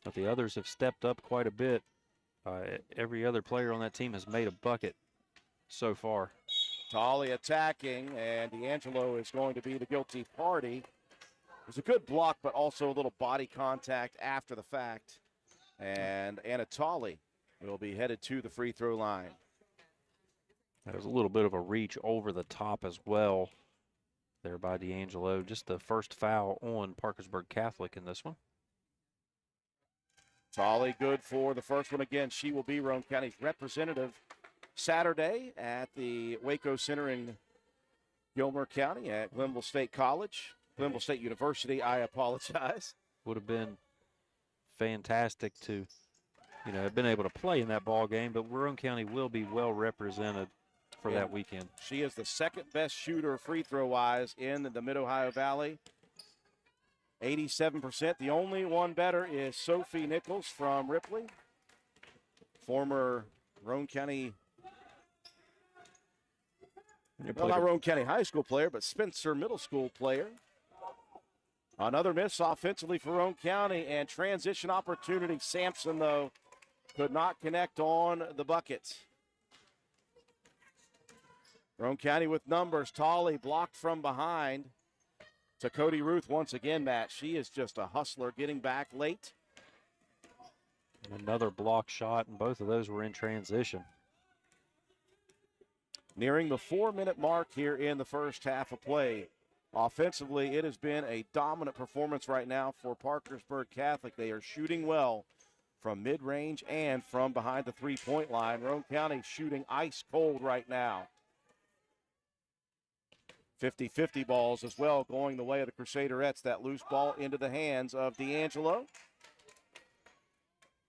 But the others have stepped up quite a bit. Every other player on that team has made a bucket so far.
Tolley attacking, and D'Angelo is going to be the guilty party. It was a good block, but also a little body contact after the fact. And Anna Tolley will be headed to the free throw line.
That was a little bit of a reach over the top as well there by D'Angelo. Just the first foul on Parkersburg Catholic in this one.
Tolley good for the first one again. She will be Roane County's representative Saturday at the Waco Center in Gilmer County at Glenville State University, I apologize.
Would have been fantastic to, have been able to play in that ball game, but Roane County will be well represented for that weekend.
She is the second best shooter free throw wise in the Mid-Ohio Valley. 87%. The only one better is Sophie Nichols from Ripley, former Roane County, well, not Roane County High School player, but Spencer Middle School player. Another miss offensively for Roane County, and transition opportunity. Sampson, though, could not connect on the bucket. Roane County with numbers. Tolley blocked from behind. Dakota Ruth once again, Matt. She is just a hustler, getting back late.
Another block shot, and both of those were in transition.
Nearing the 4-minute mark here in the first half of play. Offensively, it has been a dominant performance right now for Parkersburg Catholic. They are shooting well from mid-range and from behind the three-point line. Roane County shooting ice cold right now. 50-50 balls as well going the way of the Crusaderettes. That loose ball into the hands of D'Angelo.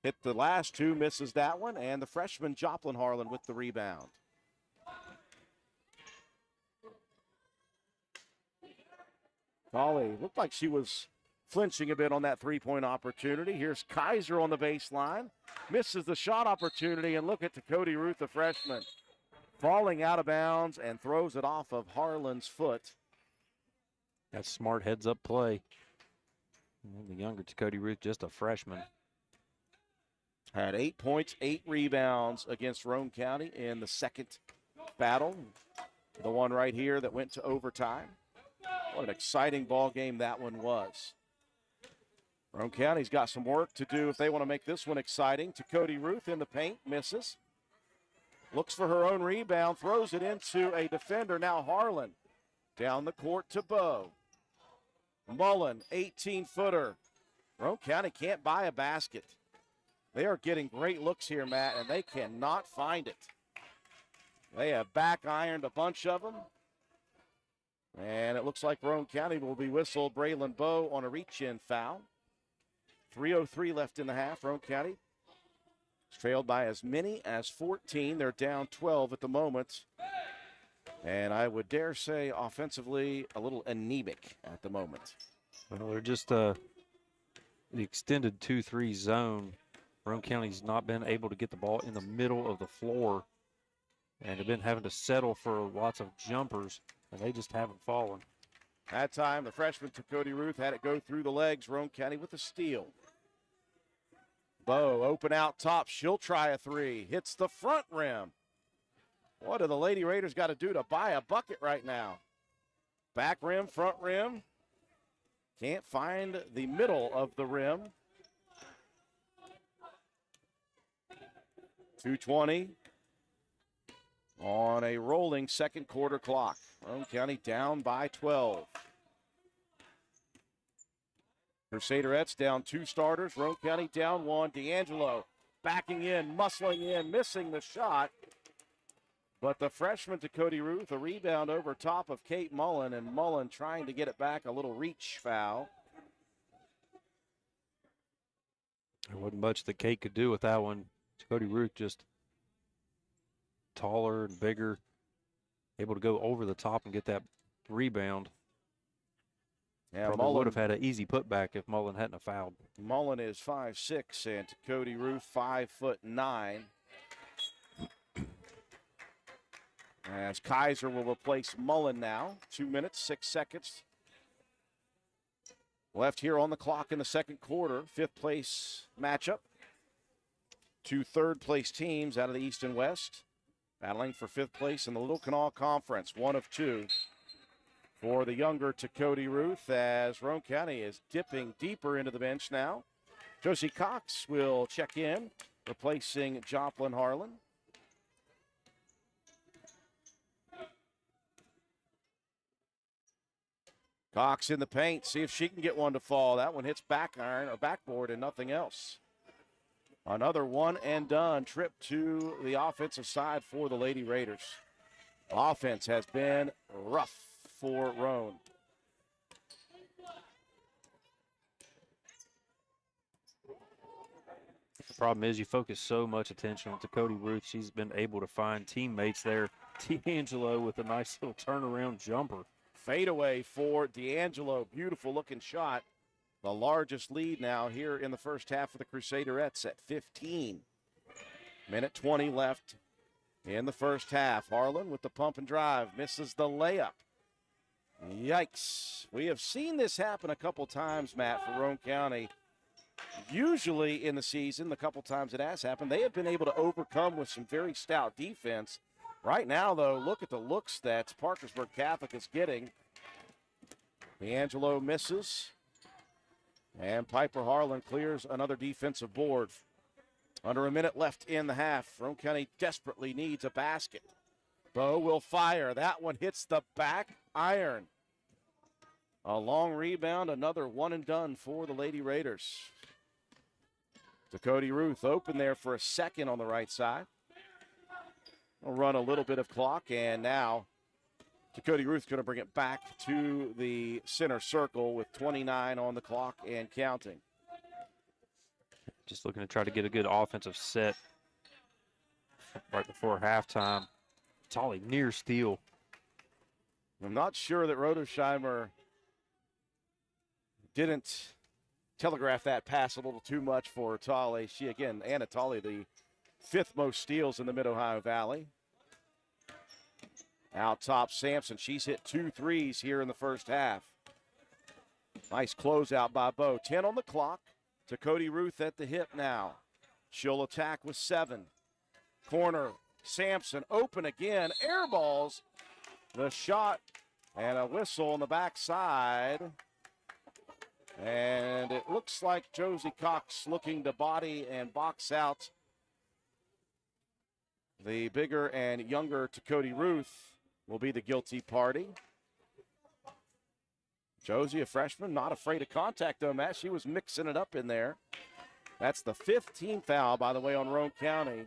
Hit the last two, misses that one, and the freshman Joplin Harlan with the rebound. Holly looked like she was flinching a bit on that three-point opportunity. Here's Kaiser on the baseline. Misses the shot opportunity, and look at Cody Ruth, the freshman, falling out of bounds and throws it off of Harlan's foot.
That's smart heads-up play. And the younger Cody Ruth, just a freshman.
Had 8 points, 8 rebounds against Roane County in the second battle. The one right here that went to overtime. What an exciting ball game that one was. Roane County's got some work to do if they want to make this one exciting. Cody Ruth in the paint, misses. Looks for her own rebound, throws it into a defender. Now Harlan down the court to Bowe. Mullen, 18-footer. Roane County can't buy a basket. They are getting great looks here, Matt, and they cannot find it. They have back ironed a bunch of them. And it looks like Roane County will be whistled Braylon Bowe on a reach-in foul. 3:03 left in the half. Roane County is trailed by as many as 14. They're down 12 at the moment. And I would dare say offensively a little anemic at the moment.
Well, they're just the extended 2-3 zone. Roane County's not been able to get the ball in the middle of the floor, and have been having to settle for lots of jumpers, and they just haven't fallen.
That time, the freshman Cody Ruth had it go through the legs. Roane County with a steal. Bowe open out top. She'll try a three. Hits the front rim. What do the Lady Raiders got to do to buy a bucket right now? Back rim, front rim. Can't find the middle of the rim. 2:20 on a rolling second quarter clock. Roane County down by 12. Crusaderettes down 2 starters. Roane County down 1. D'Angelo backing in, muscling in, missing the shot. But the freshman Cody Ruth, a rebound over top of Kate Mullen, and Mullen trying to get it back, a little reach foul.
There wasn't much that Kate could do with that one. Cody Ruth just taller and bigger, able to go over the top and get that rebound.
Yeah,
Probably would have had an easy putback if Mullen hadn't have fouled.
Mullen is 5'6", and Cody Ruth 5'9". As Kaiser will replace Mullen now. 2 minutes, 6 seconds left here on the clock in the second quarter. 5th place matchup. 2 third-place teams out of the East and West battling for 5th place in the Little Kanawha Conference. 1 of 2 for the younger Cody Ruth, as Roane County is dipping deeper into the bench now. Josie Cox will check in, replacing Joplin Harlan. Cox in the paint, see if she can get one to fall. That one hits back iron or backboard and nothing else. Another one and done trip to the offensive side for the Lady Raiders. Offense has been rough for Roane.
The problem is you focus so much attention on Cody Ruth. She's been able to find teammates there. D'Angelo with a nice little turnaround jumper.
Fadeaway for D'Angelo. Beautiful looking shot. The largest lead now here in the first half of the Crusaderettes at 15. Minute 20 left in the first half. Harlan with the pump and drive. Misses the layup. Yikes. We have seen this happen a couple times, Matt, for Roane County. Usually in the season, the couple times it has happened, they have been able to overcome with some very stout defense. Right now, though, look at the looks that Parkersburg Catholic is getting. D'Angelo misses. And Piper Harlan clears another defensive board. Under a minute left in the half. Roane County desperately needs a basket. Bowe will fire. That one hits the back iron. A long rebound, another one and done for the Lady Raiders. Cody Ruth open there for a second on the right side. We'll run a little bit of clock, and now Cody Ruth going to bring it back to the center circle with 29 on the clock and counting.
Just looking to try to get a good offensive set right before halftime. Tolly near steal.
I'm not sure that Rodersheimer didn't telegraph that pass a little too much for Tolly. She, again, Anna Tolly, the 5th most steals in the Mid-Ohio Valley. Out top, Sampson. She's hit 2 threes here in the first half. Nice closeout by Bo. 10 on the clock to Cody Ruth at the hip now. She'll attack with 7. Corner, Sampson open again. Air balls. The shot and a whistle on the backside. And it looks like Josie Cox looking to body and box out the bigger and younger to Cody Ruth. Will be the guilty party. Josie, a freshman, not afraid of contact though, Matt. She was mixing it up in there. That's the 15th foul, by the way, on Roane County.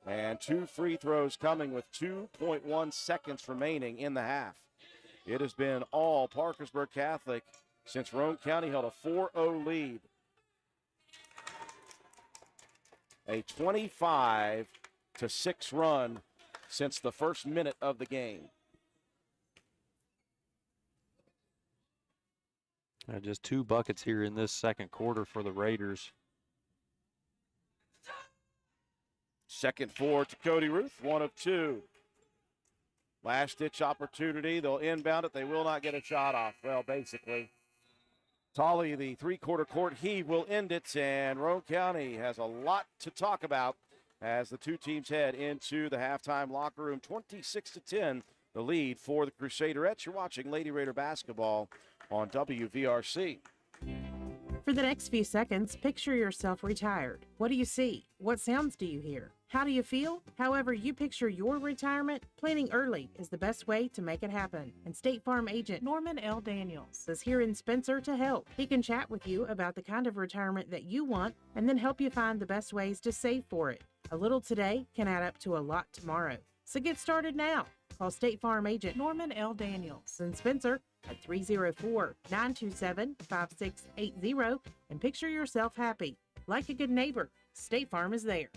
And 2 free throws coming with 2.1 seconds remaining in the half. It has been all Parkersburg Catholic since Roane County held a 4-0 lead. A 25-6 run since the first minute of the game.
Just 2 buckets here in this second quarter for the Raiders.
Second 4 to Cody Ruth, 1 of 2. Last-ditch opportunity. They'll inbound it. They will not get a shot off. Well, basically, Tolly, the 3-quarter court heave, will end it, and Roane County has a lot to talk about as the two teams head into the halftime locker room. 26-10, the lead for the Crusaderettes. You're watching Lady Raider basketball on WVRC.
For the next few seconds, picture yourself retired. What do you see? What sounds do you hear? How do you feel? However you picture your retirement, planning early is the best way to make it happen. And State Farm agent Norman L. Daniels is here in Spencer to help. He can chat with you about the kind of retirement that you want and then help you find the best ways to save for it. A little today can add up to a lot tomorrow. So get started now. Call State Farm agent Norman L. Daniels in Spencer at 304-927-5680 and picture yourself happy. Like a good neighbor, State Farm is there.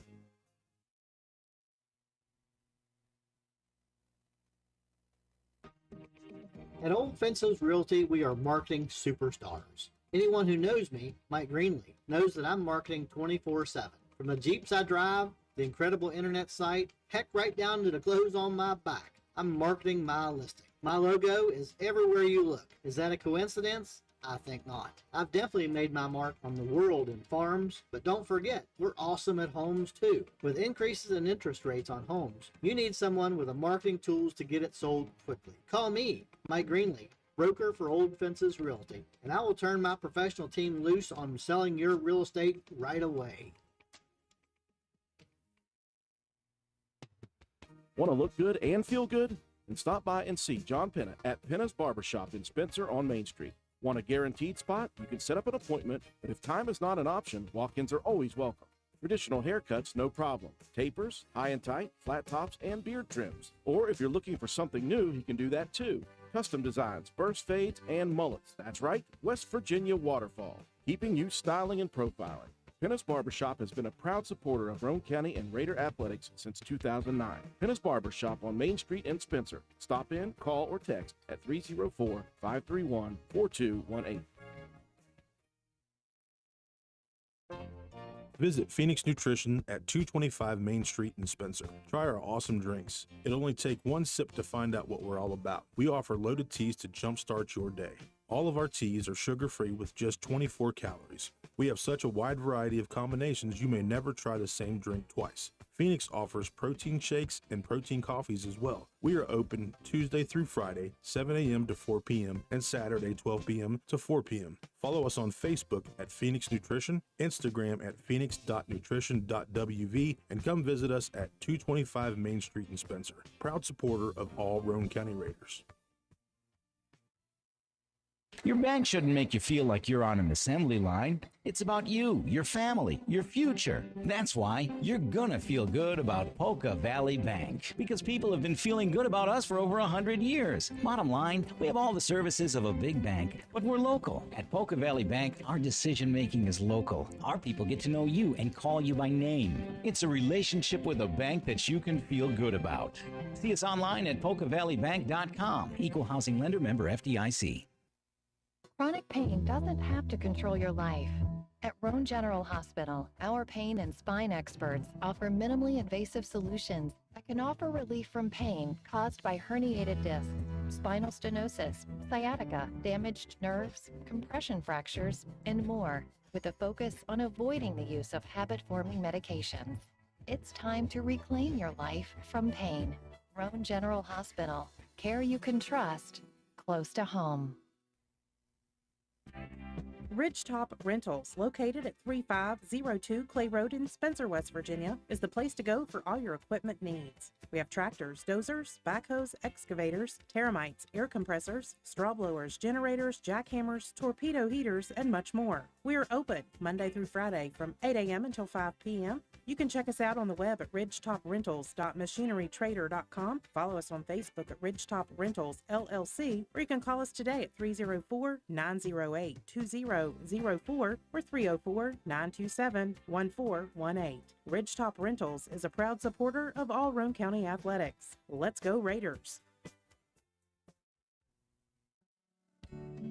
At Old Fences Realty, we are marketing superstars. Anyone who knows me, Mike Greenlee, knows that I'm marketing 24/7. From the Jeeps I drive, the incredible internet site, heck, right down to the clothes on my back, I'm marketing my listing. My logo is everywhere you look. Is that a coincidence? I think not. I've definitely made my mark on the world in farms, but don't forget, we're awesome at homes too. With increases in interest rates on homes, you need someone with the marketing tools to get it sold quickly. Call me, Mike Greenlee, broker for Old Fences Realty, and I will turn my professional team loose on selling your real estate right away.
Want to look good and feel good? Then stop by and see John Penna at Penna's Barbershop in Spencer on Main Street. Want a guaranteed spot? You can set up an appointment, but if time is not an option, walk-ins are always welcome. Traditional haircuts, no problem. Tapers, high and tight, flat tops, and beard trims. Or if you're looking for something new, he can do that too. Custom designs, burst fades, and mullets. That's right, West Virginia Waterfall, keeping you styling and profiling. Penna's Barbershop has been a proud supporter of Roane County and Raider athletics since 2009. Penna's Barbershop on Main Street in Spencer. Stop in, call, or text at 304-531-4218.
Visit Phoenix Nutrition at 225 Main Street in Spencer. Try our awesome drinks. It'll only take one sip to find out what we're all about. We offer loaded teas to jumpstart your day. All of our teas are sugar-free with just 24 calories. We have such a wide variety of combinations you may never try the same drink twice. Phoenix offers protein shakes and protein coffees as well. We are open Tuesday through Friday, 7 a.m. to 4 p.m. and Saturday, 12 p.m. to 4 p.m. Follow us on Facebook at Phoenix Nutrition, Instagram at phoenix.nutrition.wv, and come visit us at 225 Main Street in Spencer. Proud supporter of all Roane County Raiders.
Your bank shouldn't make you feel like you're on an assembly line. It's about you, your family, your future. That's why you're gonna feel good about Polka Valley Bank, because people have been feeling good about us for over 100 years. Bottom line, we have all the services of a big bank, but we're local. At Polka Valley Bank, our decision making is local. Our people get to know you and call you by name. It's a relationship with a bank that you can feel good about. See us online at polkavalleybank.com. Equal housing lender, member FDIC.
Chronic pain doesn't have to control your life. At Roane General Hospital, our pain and spine experts offer minimally invasive solutions that can offer relief from pain caused by herniated discs, spinal stenosis, sciatica, damaged nerves, compression fractures, and more, with a focus on avoiding the use of habit-forming medications. It's time to reclaim your life from pain. Roane General Hospital. Care you can trust, close to home.
Ridgetop Rentals, located at 3502 Clay Road in Spencer, West Virginia, is the place to go for all your equipment needs. We have tractors, dozers, backhoes, excavators, termites, air compressors, straw blowers, generators, jackhammers, torpedo heaters, and much more. We are open Monday through Friday from 8 a.m. until 5 p.m. You can check us out on the web at ridgetoprentals.machinerytrader.com. Follow us on Facebook at Ridgetop Rentals LLC, or you can call us today at 304-908-2004 or 304-927-1418. Ridgetop Rentals is a proud supporter of all Roane County athletics. Let's go Raiders!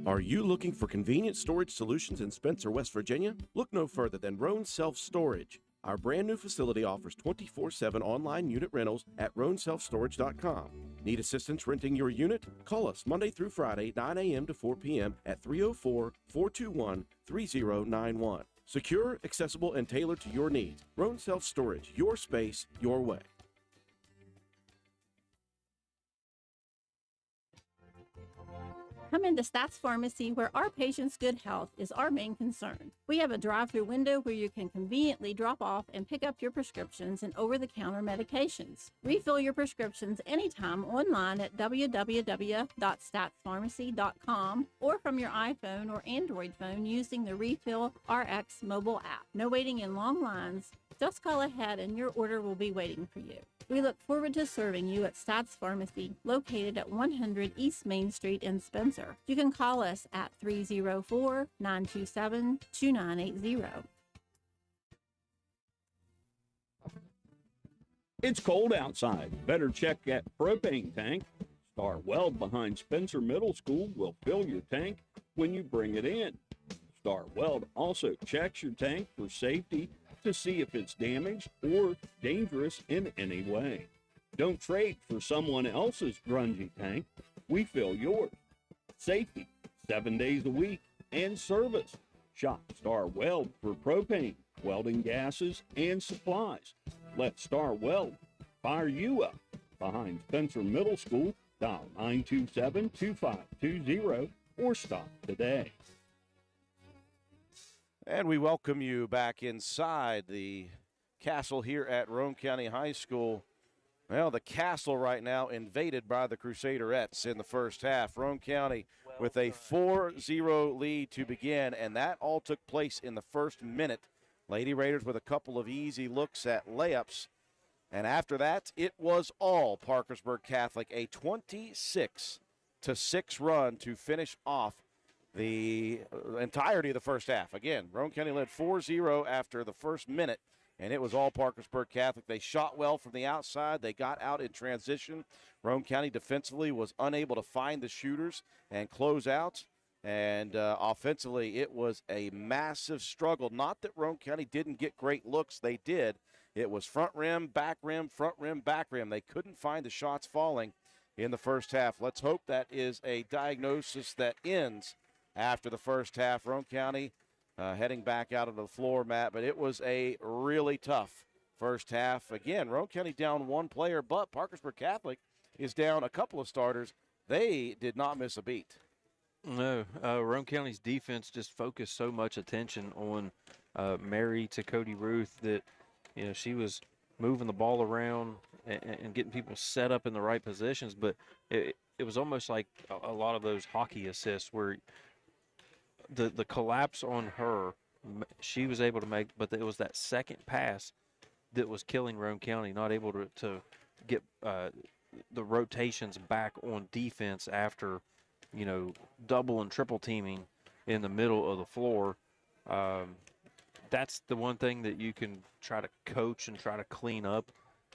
Are you looking for convenient storage solutions in Spencer, West Virginia? Look no further than Roane Self Storage. Our brand new facility offers 24/7 online unit rentals at roanselfstorage.com. Need assistance renting your unit? Call us Monday through Friday, 9 a.m. to 4 p.m. at 304-421-3091. Secure, accessible, and tailored to your needs. Roane Self Storage, your space, your way.
Come into Stats Pharmacy, where our patients' good health is our main concern. We have a drive-through window where you can conveniently drop off and pick up your prescriptions and over-the-counter medications. Refill your prescriptions anytime online at www.statspharmacy.com or from your iPhone or Android phone using the Refill RX mobile app. No waiting in long lines. Just call ahead and your order will be waiting for you. We look forward to serving you at Stats Pharmacy, located at 100 East Main Street in Spencer. You can call us at 304-927-2980.
It's cold outside. Better check that propane tank. Star Weld behind Spencer Middle School will fill your tank when you bring it in. Star Weld also checks your tank for safety to see if it's damaged or dangerous in any way. Don't trade for someone else's grungy tank. We fill yours. Safety, 7 days a week, and service. Shop Star Weld for propane, welding gases, and supplies. Let Star Weld fire you up. Behind Spencer Middle School, dial 927-2520 or stop today.
And we welcome you back inside the castle here at Roane County High School. Well, the castle right now invaded by the Crusaderettes in the first half. Roane County with a 4-0 lead to begin, and that all took place in the first minute. Lady Raiders with a couple of easy looks at layups. And after that, it was all Parkersburg Catholic, a 26-6 run to finish off the entirety of the first half. Again, Roane County led 4-0 after the first minute, and it was all Parkersburg Catholic. They shot well from the outside. They got out in transition. Roane County defensively was unable to find the shooters and close out. And offensively, it was a massive struggle. Not that Roane County didn't get great looks. They did. It was front rim, back rim, front rim, back rim. They couldn't find the shots falling in the first half. Let's hope that is a diagnosis that ends after the first half. Roane County heading back out of the floor mat, but it was a really tough first half. Again, Roane County down one player, but Parkersburg Catholic is down a couple of starters. They did not miss a beat.
No, Roane County's defense just focused so much attention on Mary to Cody Ruth that, you know, she was moving the ball around and getting people set up in the right positions, but it was almost like a lot of those hockey assists where the collapse on her, she was able to make, but it was that second pass that was killing Roane County, not able to get the rotations back on defense after, double and triple teaming in the middle of the floor. That's the one thing that you can try to coach and try to clean up.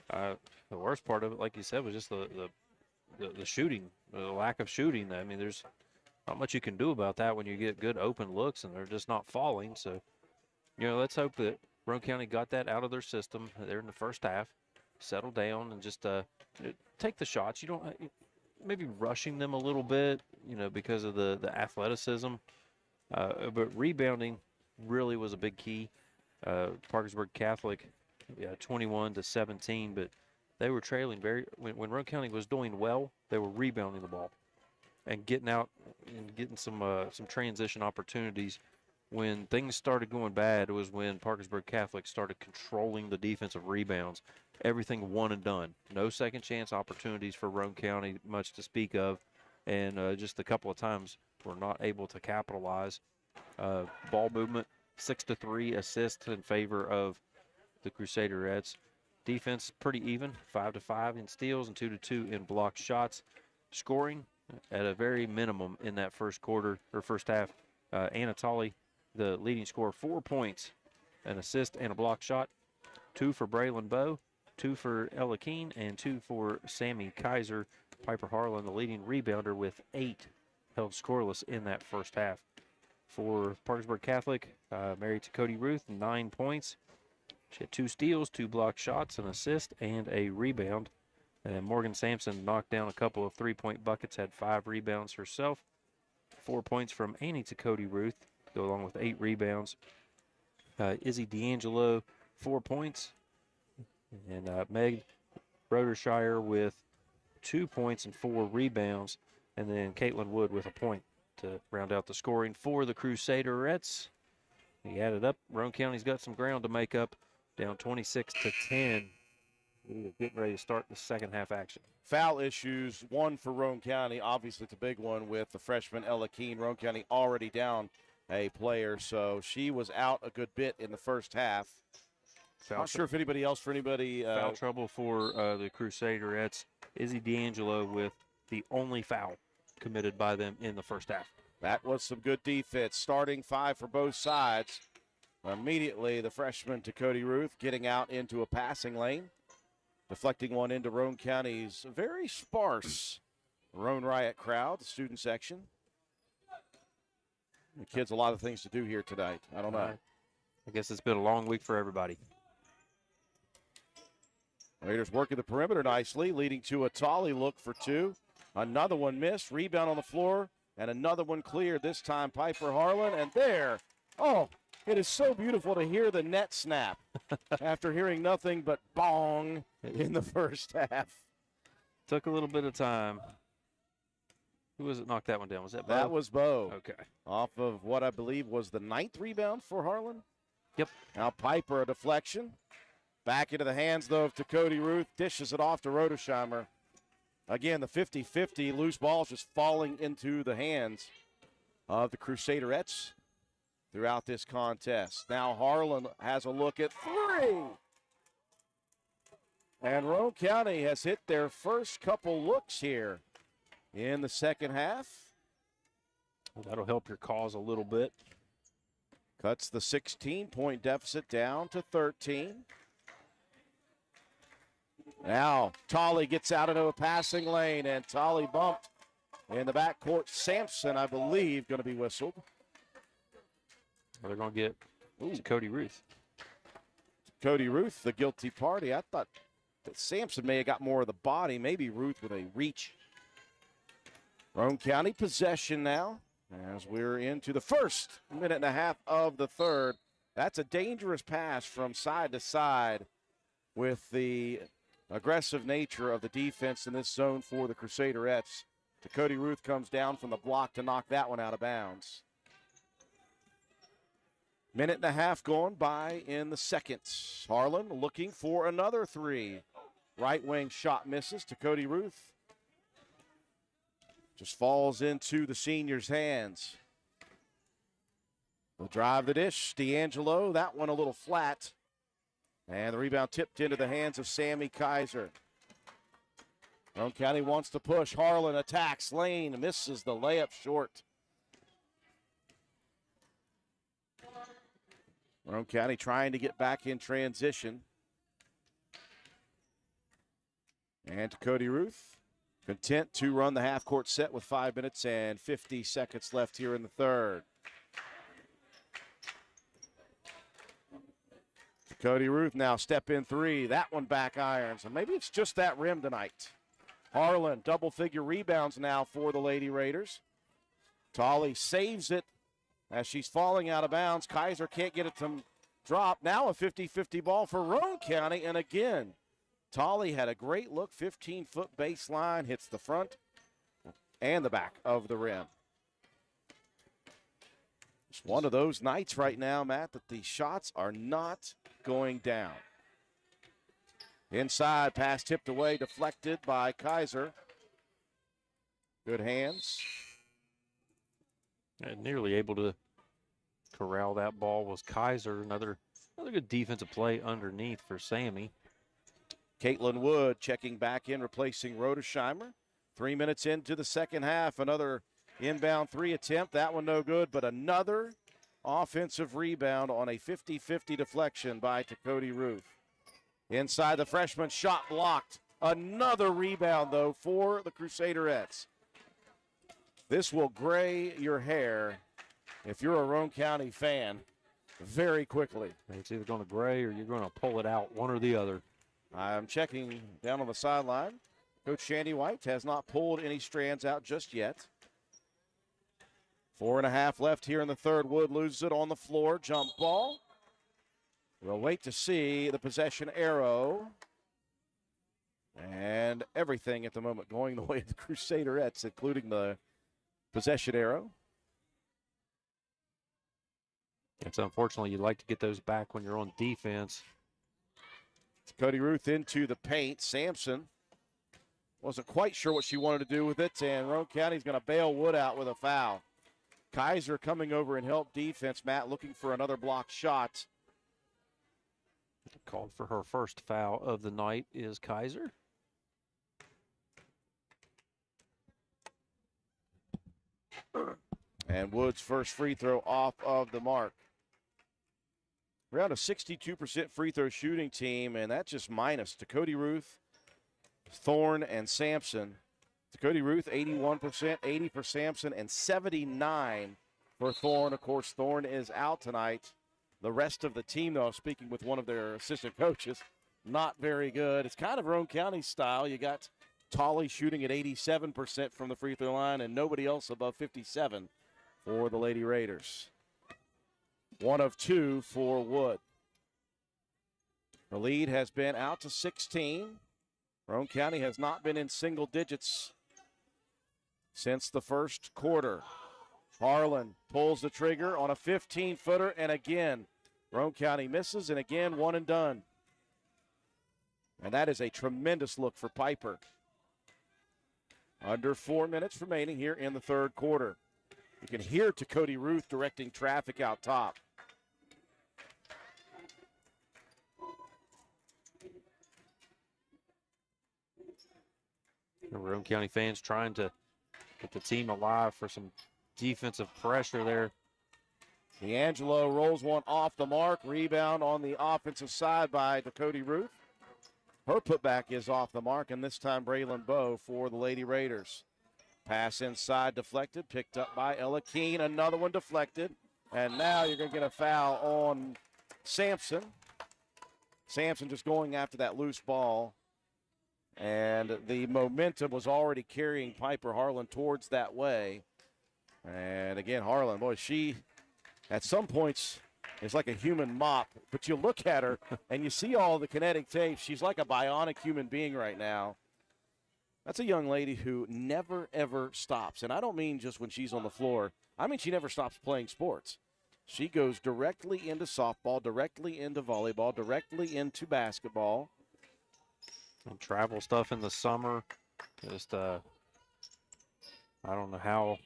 The worst part of it, like you said, was just the shooting, the lack of shooting. I mean, there's not much you can do about that when you get good open looks and they're just not falling. So, let's hope that Roane County got that out of their system there in the first half, settle down, and just take the shots. You don't maybe rushing them a little bit, because of the athleticism. But rebounding really was a big key. Parkersburg Catholic, 21-17, but they were trailing when Roane County was doing well, they were rebounding the ball and getting out and getting some transition opportunities. When things started going bad, it was when Parkersburg Catholic started controlling the defensive rebounds. Everything one and done. No second chance opportunities for Roane County, much to speak of. And just a couple of times we're not able to capitalize. Ball movement, 6-3 assists in favor of the Crusaderettes. Defense pretty even, 5-5 in steals and 2-2 in blocked shots. Scoring at a very minimum in that first half. Anatoly, the leading scorer, 4 points, an assist and a block shot, 2 for Braylon Bowe, 2 for Ella Keene, and 2 for Sammy Kaiser. Piper Harlan, the leading rebounder, with 8 held scoreless in that first half. For Parkersburg Catholic, Mary Cody Ruth, 9 points. She had 2 steals, 2 blocked shots, an assist, and a rebound. And Morgan Sampson knocked down a couple of 3-point buckets, had 5 rebounds herself. 4 points from Annie Cody Ruth, go along with 8 rebounds. Izzy D'Angelo, 4 points. And Meg Brodershire with 2 points and 4 rebounds. And then Caitlin Wood with a point to round out the scoring for the Crusaderettes. You add it up, Roane County's got some ground to make up, down 26-10. We're getting ready to start the second half action.
Foul issues, one for Roane County. Obviously, it's a big one with the freshman Ella Keene. Roane County already down a player, so she was out a good bit in the first half. Not sure if anybody else for anybody.
Foul trouble for the Crusaderettes. Izzy D'Angelo with the only foul committed by them in the first half.
That was some good defense. Starting 5 for both sides. Immediately, the freshman Cody Ruth getting out into a passing lane, deflecting one into Roane County's very sparse Roane Riot crowd, the student section. The kids a lot of things to do here tonight. I don't know.
I guess it's been a long week for everybody.
Raiders working the perimeter nicely, leading to a Tolly look for 2. Another one missed. Rebound on the floor, and another one cleared. This time Piper Harlan, and there. Oh, it is so beautiful to hear the net snap after hearing nothing but bong in the first half.
Took a little bit of time. Who was it knocked that one down? Was that Bo?
That was Bo.
Okay.
Off of what I believe was the 9th rebound for Harlan.
Yep.
Now Piper, a deflection. Back into the hands, though, of Cody Ruth. Dishes it off to Rodesheimer. Again, the 50-50 loose balls just falling into the hands of the Crusaderettes throughout this contest. Now Harlan has a look at 3. And Roane County has hit their first couple looks here in the second half.
Well, that'll help your cause a little bit.
Cuts the 16-point deficit down to 13. Now Tolly gets out into a passing lane, and Tolly bumped in the backcourt. Sampson, I believe, going to be whistled.
They're going to get Cody Ruth.
Cody Ruth, the guilty party. I thought that Sampson may have got more of the body, maybe Ruth with a reach. Roane County possession now as we're into the first minute and a half of the third. That's a dangerous pass from side to side with the aggressive nature of the defense in this zone for the Crusaderettes. Cody Ruth comes down from the block to knock that one out of bounds. Minute and a half gone by in the second. Harlan looking for another 3. Right wing shot misses to Cody Ruth. Just falls into the senior's hands. Will drive the dish. D'Angelo, that one a little flat. And the rebound tipped into the hands of Sammy Kaiser. Roane County wants to push. Harlan attacks. Lane misses the layup short. Roane County trying to get back in transition. And to Cody Ruth, content to run the half-court set with 5 minutes and 50 seconds left here in the third. Cody Ruth now step in three. That one back irons. And maybe it's just that rim tonight. Harlan, double-figure rebounds now for the Lady Raiders. Tolley saves it as she's falling out of bounds. Kaiser can't get it to drop. Now a 50-50 ball for Roane County. And again, Tolley had a great look. 15-foot baseline, hits the front and the back of the rim. It's one of those nights right now, Matt, that the shots are not going down. Inside, pass tipped away, deflected by Kaiser. Good hands.
And nearly able to corral that ball was Kaiser. Another good defensive play underneath for Sammy.
Caitlin Wood checking back in, replacing Rodersheimer. 3 minutes into the second half, another inbound three attempt. That one no good, but another offensive rebound on a 50-50 deflection by Cody Ruth. Inside, the freshman, shot blocked. Another rebound, though, for the Crusaderettes. This will gray your hair if you're a Roane County fan very quickly.
It's either going to gray or you're going to pull it out, one or the other.
I'm checking down on the sideline. Coach Shandy White has not pulled any strands out just yet. 4.5 left here in the third. Wood loses it on the floor. Jump ball. We'll wait to see the possession arrow. And everything at the moment going the way of the Crusaderettes, including the possession arrow.
It's unfortunately, you'd like to get those back when you're on defense.
Cody Ruth into the paint. Sampson wasn't quite sure what she wanted to do with it, and Roane County's going to bail Wood out with a foul. Kaiser coming over and help defense. Matt looking for another block shot.
Called for her first foul of the night is Kaiser.
And Wood's first free throw off of the mark. We're on a 62% free throw shooting team, and that's just minus to Cody Ruth, Thorne, and Sampson. To Cody Ruth, 81%, 80 for Sampson, and 79 for Thorne. Of course, Thorne is out tonight. The rest of the team, though, speaking with one of their assistant coaches, not very good. It's kind of Roane County style. You got Tolley shooting at 87% from the free throw line and nobody else above 57 for the Lady Raiders. 1 of 2 for Wood. The lead has been out to 16. Roane County has not been in single digits since the first quarter. Harlan pulls the trigger on a 15-footer, and again, Roane County misses, and again, one and done. And that is a tremendous look for Piper. Under 4 minutes remaining here in the third quarter. You can hear Cody Ruth directing traffic out top.
Roane County fans trying to get the team alive for some defensive pressure there.
D'Angelo rolls one off the mark. Rebound on the offensive side by Cody Ruth. Her putback is off the mark, and this time Braylon Bowe for the Lady Raiders. Pass inside, deflected, picked up by Ella Keene. Another one deflected, and now you're going to get a foul on Sampson. Sampson just going after that loose ball, and the momentum was already carrying Piper Harlan towards that way. And again, Harlan, boy, she at some points is like a human mop, but you look at her and you see all the kinetic tape. She's like a bionic human being right now. That's a young lady who never, ever stops. And I don't mean just when she's on the floor. I mean she never stops playing sports. She goes directly into softball, directly into volleyball, directly into basketball.
And travel stuff in the summer. Just, I don't know how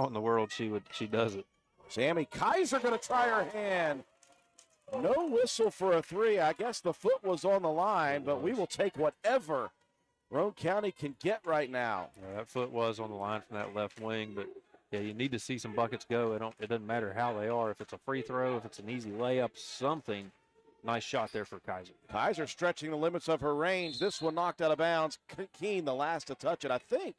in the world she does it.
Sammy Kaiser going to try her hand. No whistle for a three. I guess the foot was on the line, but we will take whatever Roane County can get right now.
Yeah, that foot was on the line from that left wing, but yeah, you need to see some buckets go. It doesn't matter how they are. If it's a free throw, if it's an easy layup, something. Nice shot there for Kaiser.
Kaiser stretching the limits of her range. This one knocked out of bounds. Keene, the last to touch it. I think,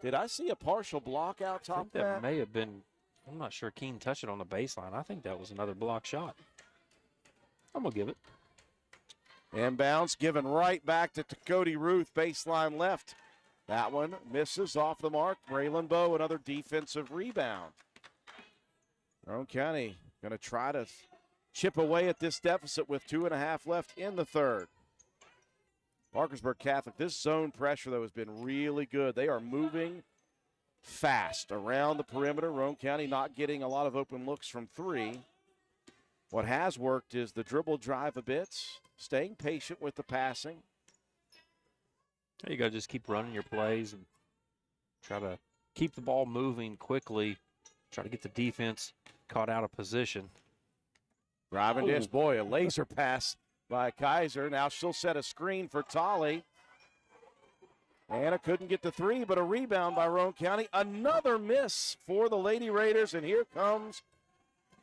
did I see a partial block out top of
that? May have been, I'm not sure Keene touched it on the baseline. I think that was another block shot. I'm going to give it.
Inbounds given right back to Cody Ruth, baseline left. That one misses off the mark. Braylon Bowe, another defensive rebound. Roane County going to try to chip away at this deficit with 2.5 left in the third. Parkersburg Catholic, this zone pressure, though, has been really good. They are moving fast around the perimeter. Roane County not getting a lot of open looks from three. What has worked is the dribble drive a bit, staying patient with the passing.
You got to just keep running your plays and try to keep the ball moving quickly, try to get the defense caught out of position.
Driving dish, boy, a laser pass by Kaiser. Now she'll set a screen for Tolley. Anna couldn't get the three, but a rebound by Roane County. Another miss for the Lady Raiders, and here comes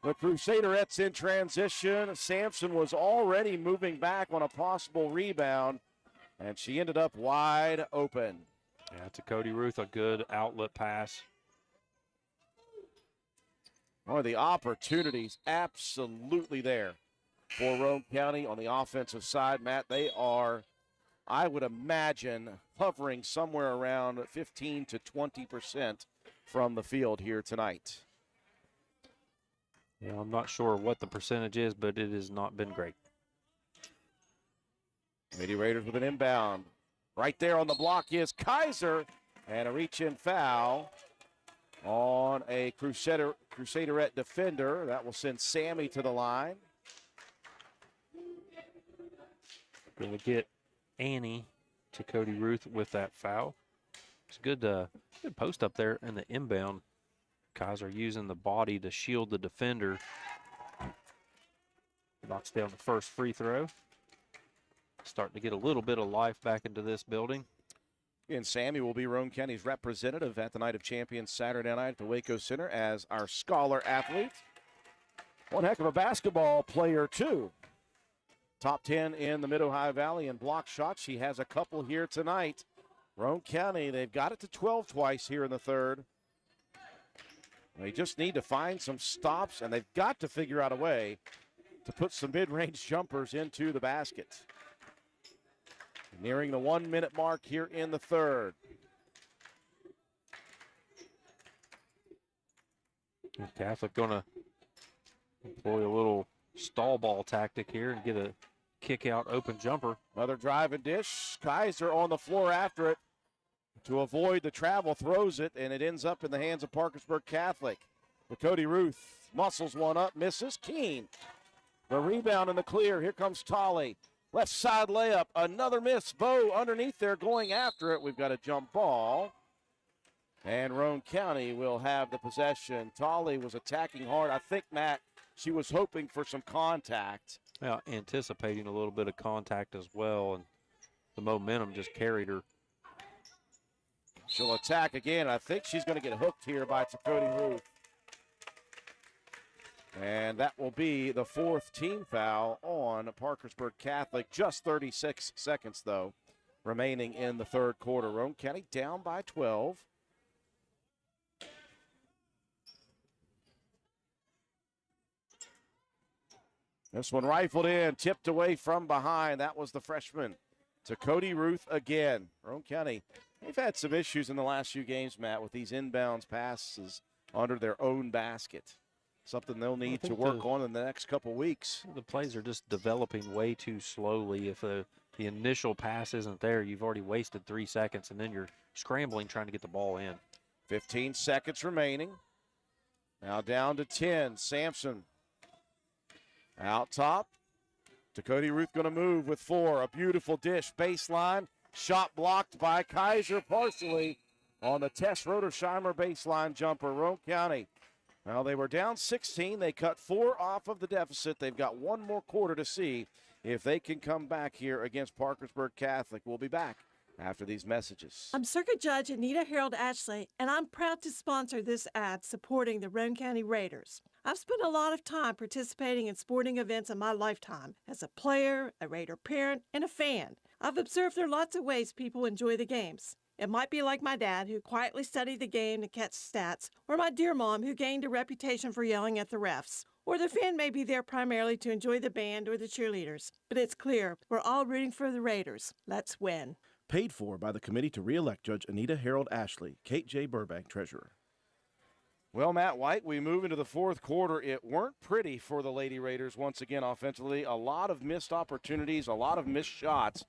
the Crusaderettes in transition. Sampson was already moving back on a possible rebound, and she ended up wide open.
Yeah, to Cody Ruth, a good outlet pass.
One of the opportunities absolutely there for Roane County on the offensive side. Matt, they are, I would imagine, hovering somewhere around 15 to 20% from the field here tonight.
Yeah, I'm not sure what the percentage is, but it has not been great.
Lady Raiders with an inbound. Right there on the block is Kaiser, and a reach-in foul on a Crusaderette defender. That will send Sammy to the line.
Going to get Annie to Cody Ruth with that foul. It's a good post up there in the inbound. Kaiser using the body to shield the defender. Knocks down the first free throw. Starting to get a little bit of life back into this building.
And Sammy will be Roane County's representative at the Night of Champions Saturday night at the Waco Center as our scholar athlete. One heck of a basketball player, too. Top 10 in the Mid-Ohio Valley in block shots. She has a couple here tonight. Roane County, they've got it to 12 twice here in the third. They just need to find some stops, and they've got to figure out a way to put some mid-range jumpers into the basket. Nearing the 1 minute mark here in the third.
Catholic going to employ a little stall ball tactic here and get a kick out open jumper.
Another drive and dish. Kaiser on the floor after it. To avoid the travel, throws it, and it ends up in the hands of Parkersburg Catholic. But Cody Ruth muscles one up, misses. Keene, the rebound in the clear. Here comes Tolley. Left side layup, another miss. Bowe underneath there going after it. We've got a jump ball. And Roane County will have the possession. Tolley was attacking hard. I think, Matt, she was hoping for some contact.
Well, anticipating a little bit of contact as well, and the momentum just carried her.
She'll attack again. I think she's going to get hooked here by Cody Ruth. And that will be the fourth team foul on Parkersburg Catholic. Just 36 seconds, though, remaining in the third quarter. Roane County down by 12. This one rifled in, tipped away from behind. That was the freshman to Cody Ruth again. Roane County, they've had some issues in the last few games, Matt, with these inbounds passes under their own basket. Something they'll need to work on in the next couple weeks.
The plays are just developing way too slowly. If the initial pass isn't there, you've already wasted 3 seconds, and then you're scrambling trying to get the ball in.
15 seconds remaining. Now down to 10. Sampson out top. To Cody Ruth going to move with 4. A beautiful dish. Baseline. Shot blocked by Kaiser partially on the Tess Rodersheimer baseline jumper. Roane County Well, they were down 16. They cut 4 off of the deficit. They've got one more quarter to see if they can come back here against Parkersburg Catholic. We'll be back after these messages.
I'm Circuit Judge Anita Harold Ashley, and I'm proud to sponsor this ad supporting the Roane County Raiders. I've spent a lot of time participating in sporting events in my lifetime as a player, a Raider parent, and a fan. I've observed there are lots of ways people enjoy the games. It might be like my dad, who quietly studied the game to catch stats, or my dear mom, who gained a reputation for yelling at the refs. Or the fan may be there primarily to enjoy the band or the cheerleaders. But it's clear, we're all rooting for the Raiders. Let's win.
Paid for by the committee to re-elect Judge Anita Harold Ashley, Kate J. Burbank, Treasurer. Well, Matt White, we move into the fourth quarter. It weren't pretty for the Lady Raiders once again offensively. A lot of missed opportunities, a lot of missed shots.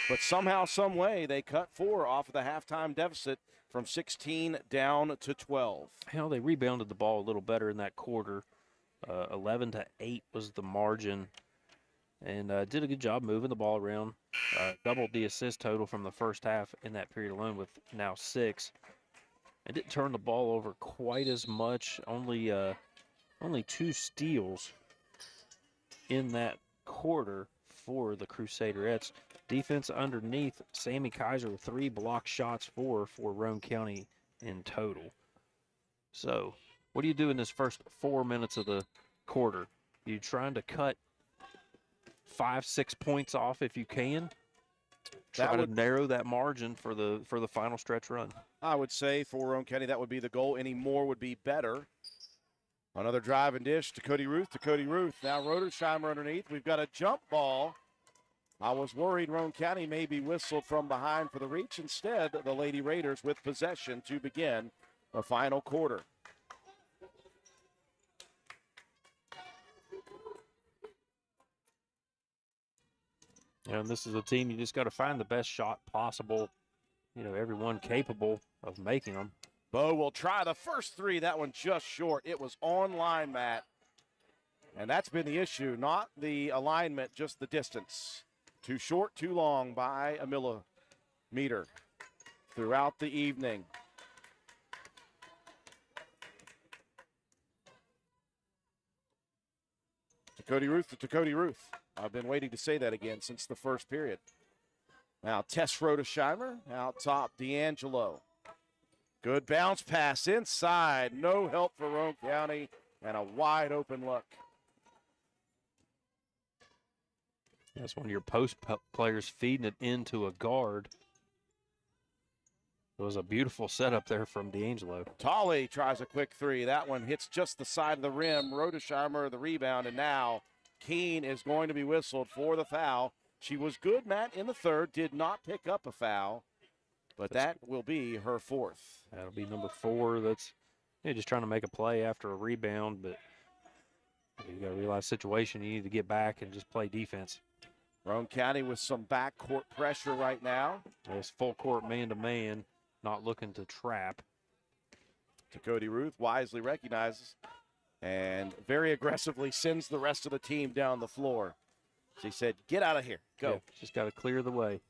But somehow, some way, they cut 4 off of the halftime deficit from 16 down to 12.
Hell, they rebounded the ball a little better in that quarter. 11-8 was the margin. And did a good job moving the ball around. Doubled the assist total from the first half in that period alone with now 6. And didn't turn the ball over quite as much. Only 2 steals in that quarter for the Crusaderettes. Defense underneath, Sammy Kaiser with 3 block shots for Roane County in total. So, what do you do in this first 4 minutes of the quarter? You trying to cut 5-6 points off if you can? Try to narrow that margin for the final stretch run.
I would say for Roane County that would be the goal. Any more would be better. Another drive and dish to Cody Ruth. Now Rodersheimer underneath. We've got a jump ball. I was worried Roane County may be whistled from behind for the reach. Instead, the Lady Raiders with possession to begin the final quarter.
And this is a team you just got to find the best shot possible. You know, everyone capable of making them.
Bo will try the first 3. That one just short. It was on line, Matt. And that's been the issue, not the alignment, just the distance. Too short, too long by a millimeter throughout the evening. To Cody Ruth. I've been waiting to say that again since the first period. Now Tess Rodersheimer, out top D'Angelo. Good bounce pass inside. No help for Roane County and a wide open look.
That's one of your post players feeding it into a guard. It was a beautiful setup there from D'Angelo.
Tolley tries a quick 3. That one hits just the side of the rim. Rodersheimer the rebound, and now Keene is going to be whistled for the foul. She was good, Matt, in the third. Did not pick up a foul, but that will be her 4th.
That'll be number 4. That's just trying to make a play after a rebound, but you got to realize the situation. You need to get back and just play defense.
Roane County with some backcourt pressure right now.
It's full court man-to-man, not looking to trap.
To Cody Ruth, wisely recognizes and very aggressively sends the rest of the team down the floor. She said, get out of here, go.
Yeah, just got to clear the way.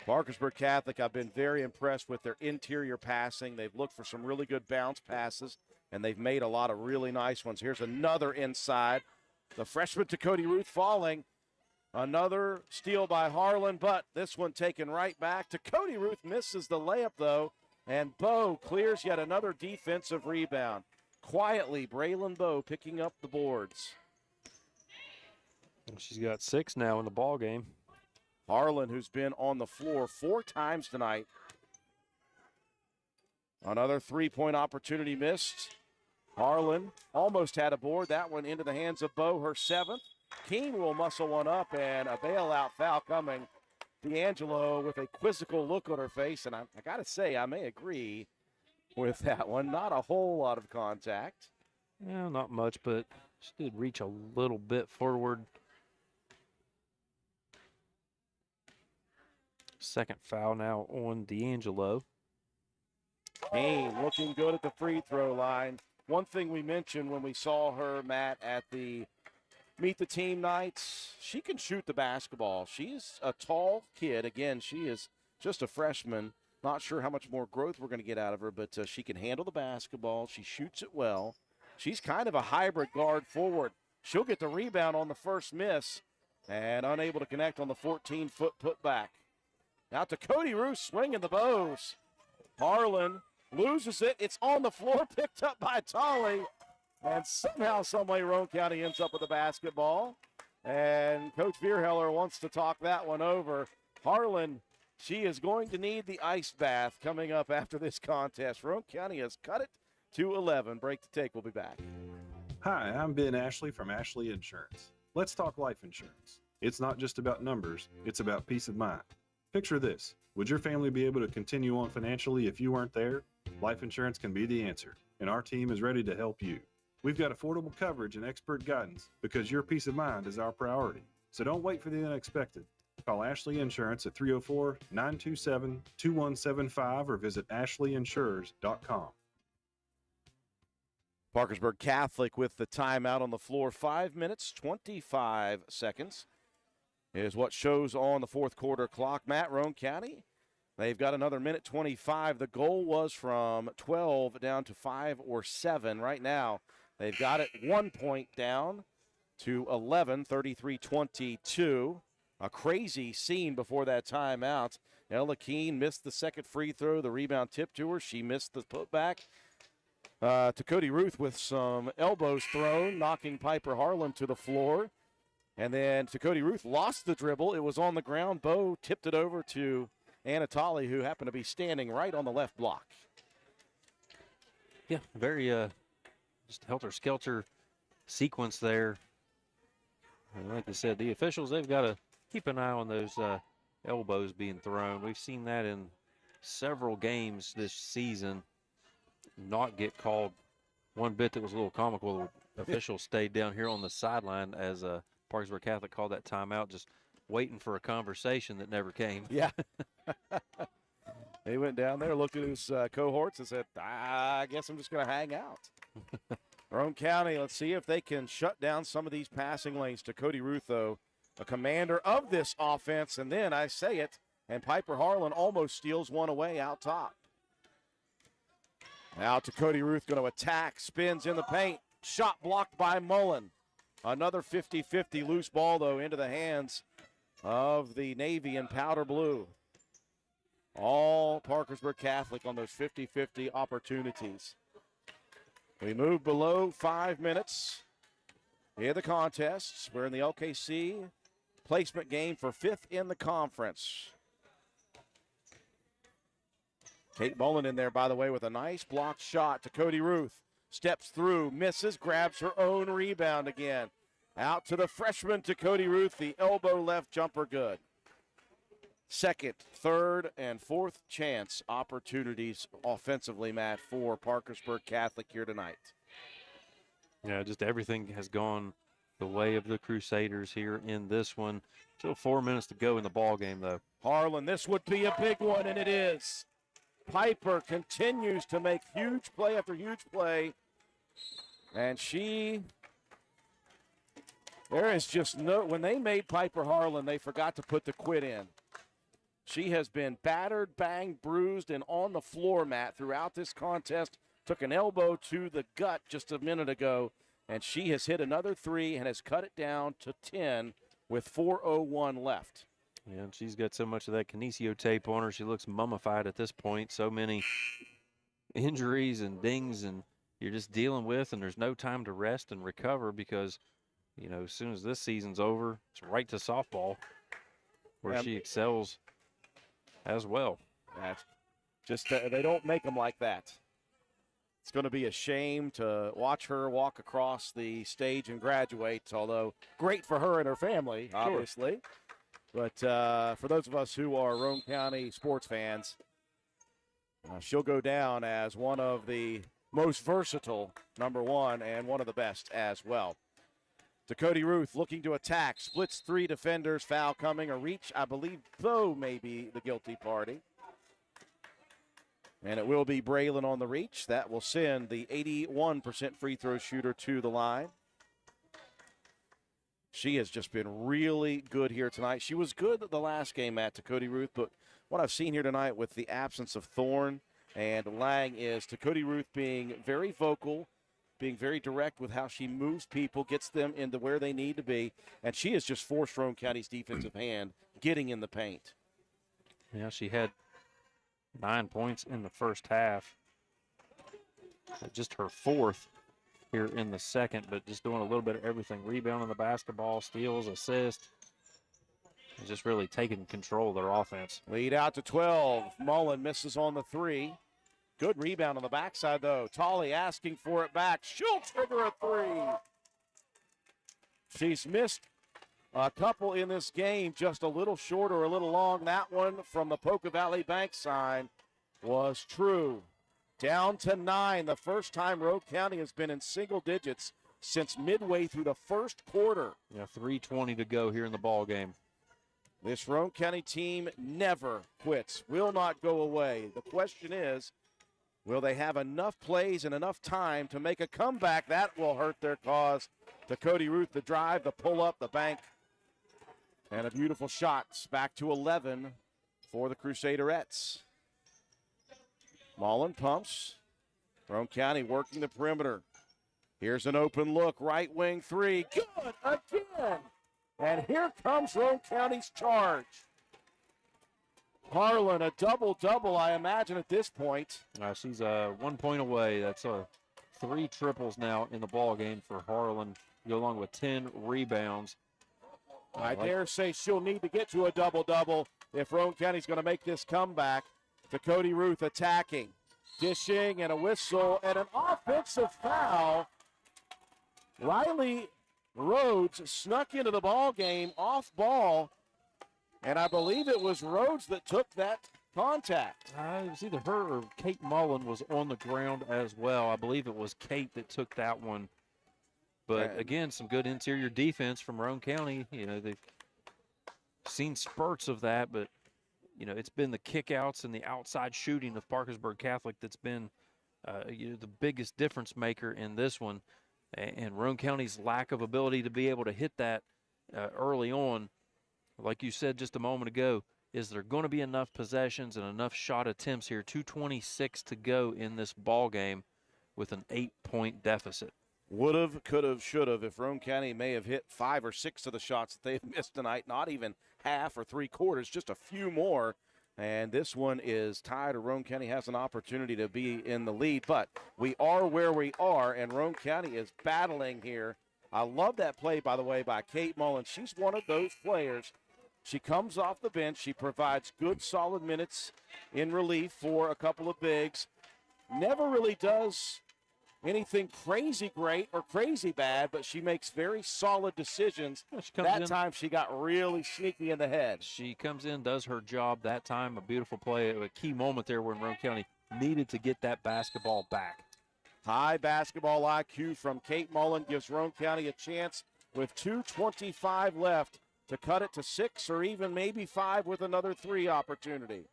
Parkersburg Catholic, I've been very impressed with their interior passing. They've looked for some really good bounce passes, and they've made a lot of really nice ones. Here's another inside. The freshman to Cody Ruth falling. Another steal by Harlan, but this one taken right back to Cody Ruth. Misses the layup, though, and Bowe clears yet another defensive rebound. Quietly, Braylon Bowe picking up the boards.
And she's got 6 now in the ball game.
Harlan, who's been on the floor 4 times tonight. Another 3-point opportunity missed. Harlan almost had a board. That one into the hands of Bowe, her 7th. Keene will muscle one up, and a bailout foul coming. D'Angelo with a quizzical look on her face, and I got to say, I may agree with that one. Not a whole lot of contact.
Yeah, not much, but she did reach a little bit forward. Second foul now on D'Angelo.
Keene looking good at the free throw line. One thing we mentioned when we saw her, Matt, at the Meet the Team nights, she can shoot the basketball. She's a tall kid. Again, she is just a freshman, Not sure how much more growth we're going to get out of her, but she can handle the basketball. She shoots it well. She's kind of a hybrid guard forward. She'll get the rebound on the first miss and unable to connect on the 14-foot putback. Now to Cody Ruth swinging the bows. Harlan loses it. It's on the floor, picked up by Tolley. And somehow, someway, Roane County ends up with the basketball. And Coach Vierheller wants to talk that one over. Harlan, she is going to need the ice bath coming up after this contest. Roane County has cut it to 11. Break to take. We'll be back.
Hi, I'm Ben Ashley from Ashley Insurance. Let's talk life insurance. It's not just about numbers, it's about peace of mind. Picture this. Would your family be able to continue on financially if you weren't there? Life insurance can be the answer, and our team is ready to help you. We've got affordable coverage and expert guidance because your peace of mind is our priority. So don't wait for the unexpected. Call Ashley Insurance at 304-927-2175 or visit ashleyinsurers.com.
Parkersburg Catholic with the timeout on the floor. 5 minutes, 25 seconds is what shows on the fourth quarter clock. Matt, Roane County, they've got another minute 25. The goal was from 12 down to 5 or 7. Right now, they've got it 1 point down to 11, 33-22. A crazy scene before that timeout. Ella Keene missed the second free throw. The rebound tipped to her. She missed the putback. To Cody Ruth with some elbows thrown, knocking Piper Harlan to the floor. And then to Cody Ruth lost the dribble. It was on the ground. Bo tipped it over to Anatoly, who happened to be standing right on the left block.
Yeah, very just helter-skelter sequence there. And like I said, the officials, they've got to keep an eye on those elbows being thrown. We've seen that in several games this season. Not get called. One bit that was a little comical, the official stayed down here on the sideline as Parkersburg Catholic called that timeout, just waiting for a conversation that never came.
Yeah. He went down there, looked at his cohorts and said, I guess I'm just going to hang out. Roane County, let's see if they can shut down some of these passing lanes. To Cody Ruth, though, a commander of this offense, and then I say it, and Piper Harlan almost steals one away out top. Now to Cody Ruth, going to attack, spins in the paint, shot blocked by Mullen. Another 50-50 loose ball, though, into the hands of the Navy in powder blue. All Parkersburg Catholic on those 50-50 opportunities. We move below 5 minutes in the contest. We're in the LKC placement game for 5th in the conference. Kate Mullen in there, by the way, with a nice blocked shot to Cody Ruth. Steps through, misses, grabs her own rebound again. Out to the freshman to Cody Ruth, the elbow left jumper good. Second, third, and fourth chance opportunities offensively, Matt, for Parkersburg Catholic here tonight.
Yeah, just everything has gone the way of the Crusaders here in this one. Still 4 minutes to go in the ball game, though.
Harlan, this would be a big one, and it is. Piper continues to make huge play after huge play. And there is just no, when they made Piper Harlan, they forgot to put the quit in. She has been battered, banged, bruised, and on the floor, Matt, throughout this contest. Took an elbow to the gut just a minute ago, and she has hit another three and has cut it down to 10 with 4:01 left.
Yeah, and she's got so much of that kinesio tape on her. She looks mummified at this point. So many injuries and dings and you're just dealing with, and there's no time to rest and recover because, you know, as soon as this season's over, it's right to softball where she excels as well.
That's just they don't make them like that. It's going to be a shame to watch her walk across the stage and graduate, although great for her and her family, obviously. Sure. But for those of us who are Roane County sports fans, she'll go down as one of the most versatile, number one, and one of the best as well. To Cody Ruth, looking to attack, splits three defenders, foul coming, a reach. I believe Bo may be the guilty party. And it will be Braylon on the reach. That will send the 81% free throw shooter to the line. She has just been really good here tonight. She was good the last game, Matt, to Cody Ruth, but what I've seen here tonight with the absence of Thorne and Lang is to Cody Ruth being very vocal, being very direct with how she moves people, gets them into where they need to be, and she has just forced Roane County's defensive hand getting in the paint.
Yeah, she had 9 points in the first half. Just her fourth here in the second, but just doing a little bit of everything. Rebounding the basketball, steals, assists. Just really taking control of their offense.
Lead out to 12. Mullen misses on the three. Good rebound on the backside, though. Tolley asking for it back. She'll trigger a three. She's missed a couple in this game, just a little short or a little long. That one from the Polka Valley Bank side was true. Down to 9, the first time Roane County has been in single digits since midway through the first quarter.
Yeah, 3:20 to go here in the ball game.
This Roane County team never quits, will not go away. The question is, will they have enough plays and enough time to make a comeback? That will hurt their cause. To Cody Ruth, the drive, the pull-up, the bank, and a beautiful shot. Back to 11 for the Crusaderettes. Mullen pumps. Roane County working the perimeter. Here's an open look, right wing three. Good again. And here comes Roane County's charge. Harlan, a double-double, I imagine, at this point.
She's 1 point away. That's 3 triples now in the ball game for Harlan, along with 10 rebounds.
I dare say she'll need to get to a double-double if Roane County's going to make this comeback. To Cody Ruth attacking, dishing, and a whistle, and an offensive foul. Riley Rhodes snuck into the ball game off ball, and I believe it was Rhodes that took that contact.
It was either her or Kate Mullen was on the ground as well. I believe it was Kate that took that one. But again, some good interior defense from Roane County. You know, they've seen spurts of that, but you know, it's been the kickouts and the outside shooting of Parkersburg Catholic that's been the biggest difference maker in this one. And Roane County's lack of ability to be able to hit that early on, like you said just a moment ago, is there going to be enough possessions and enough shot attempts here? 2:26 to go in this ball game with an 8-point deficit.
Would have, could have, should have. If Roane County may have hit 5 or 6 of the shots that they've missed tonight, not even half or 3/4, just a few more. And this one is tied, or Roane County has an opportunity to be in the lead. But we are where we are, and Roane County is battling here. I love that play, by the way, by Kate Mullen. She's one of those players. She comes off the bench. She provides good, solid minutes in relief for a couple of bigs. Never really does anything crazy great or crazy bad, but she makes very solid decisions. That time she got really sneaky in the head.
She comes in, does her job that time. A beautiful play, a key moment there when Roane County needed to get that basketball back.
High basketball IQ from Kate Mullen gives Roane County a chance with 2:25 left to cut it to 6 or even maybe 5 with another 3 opportunity.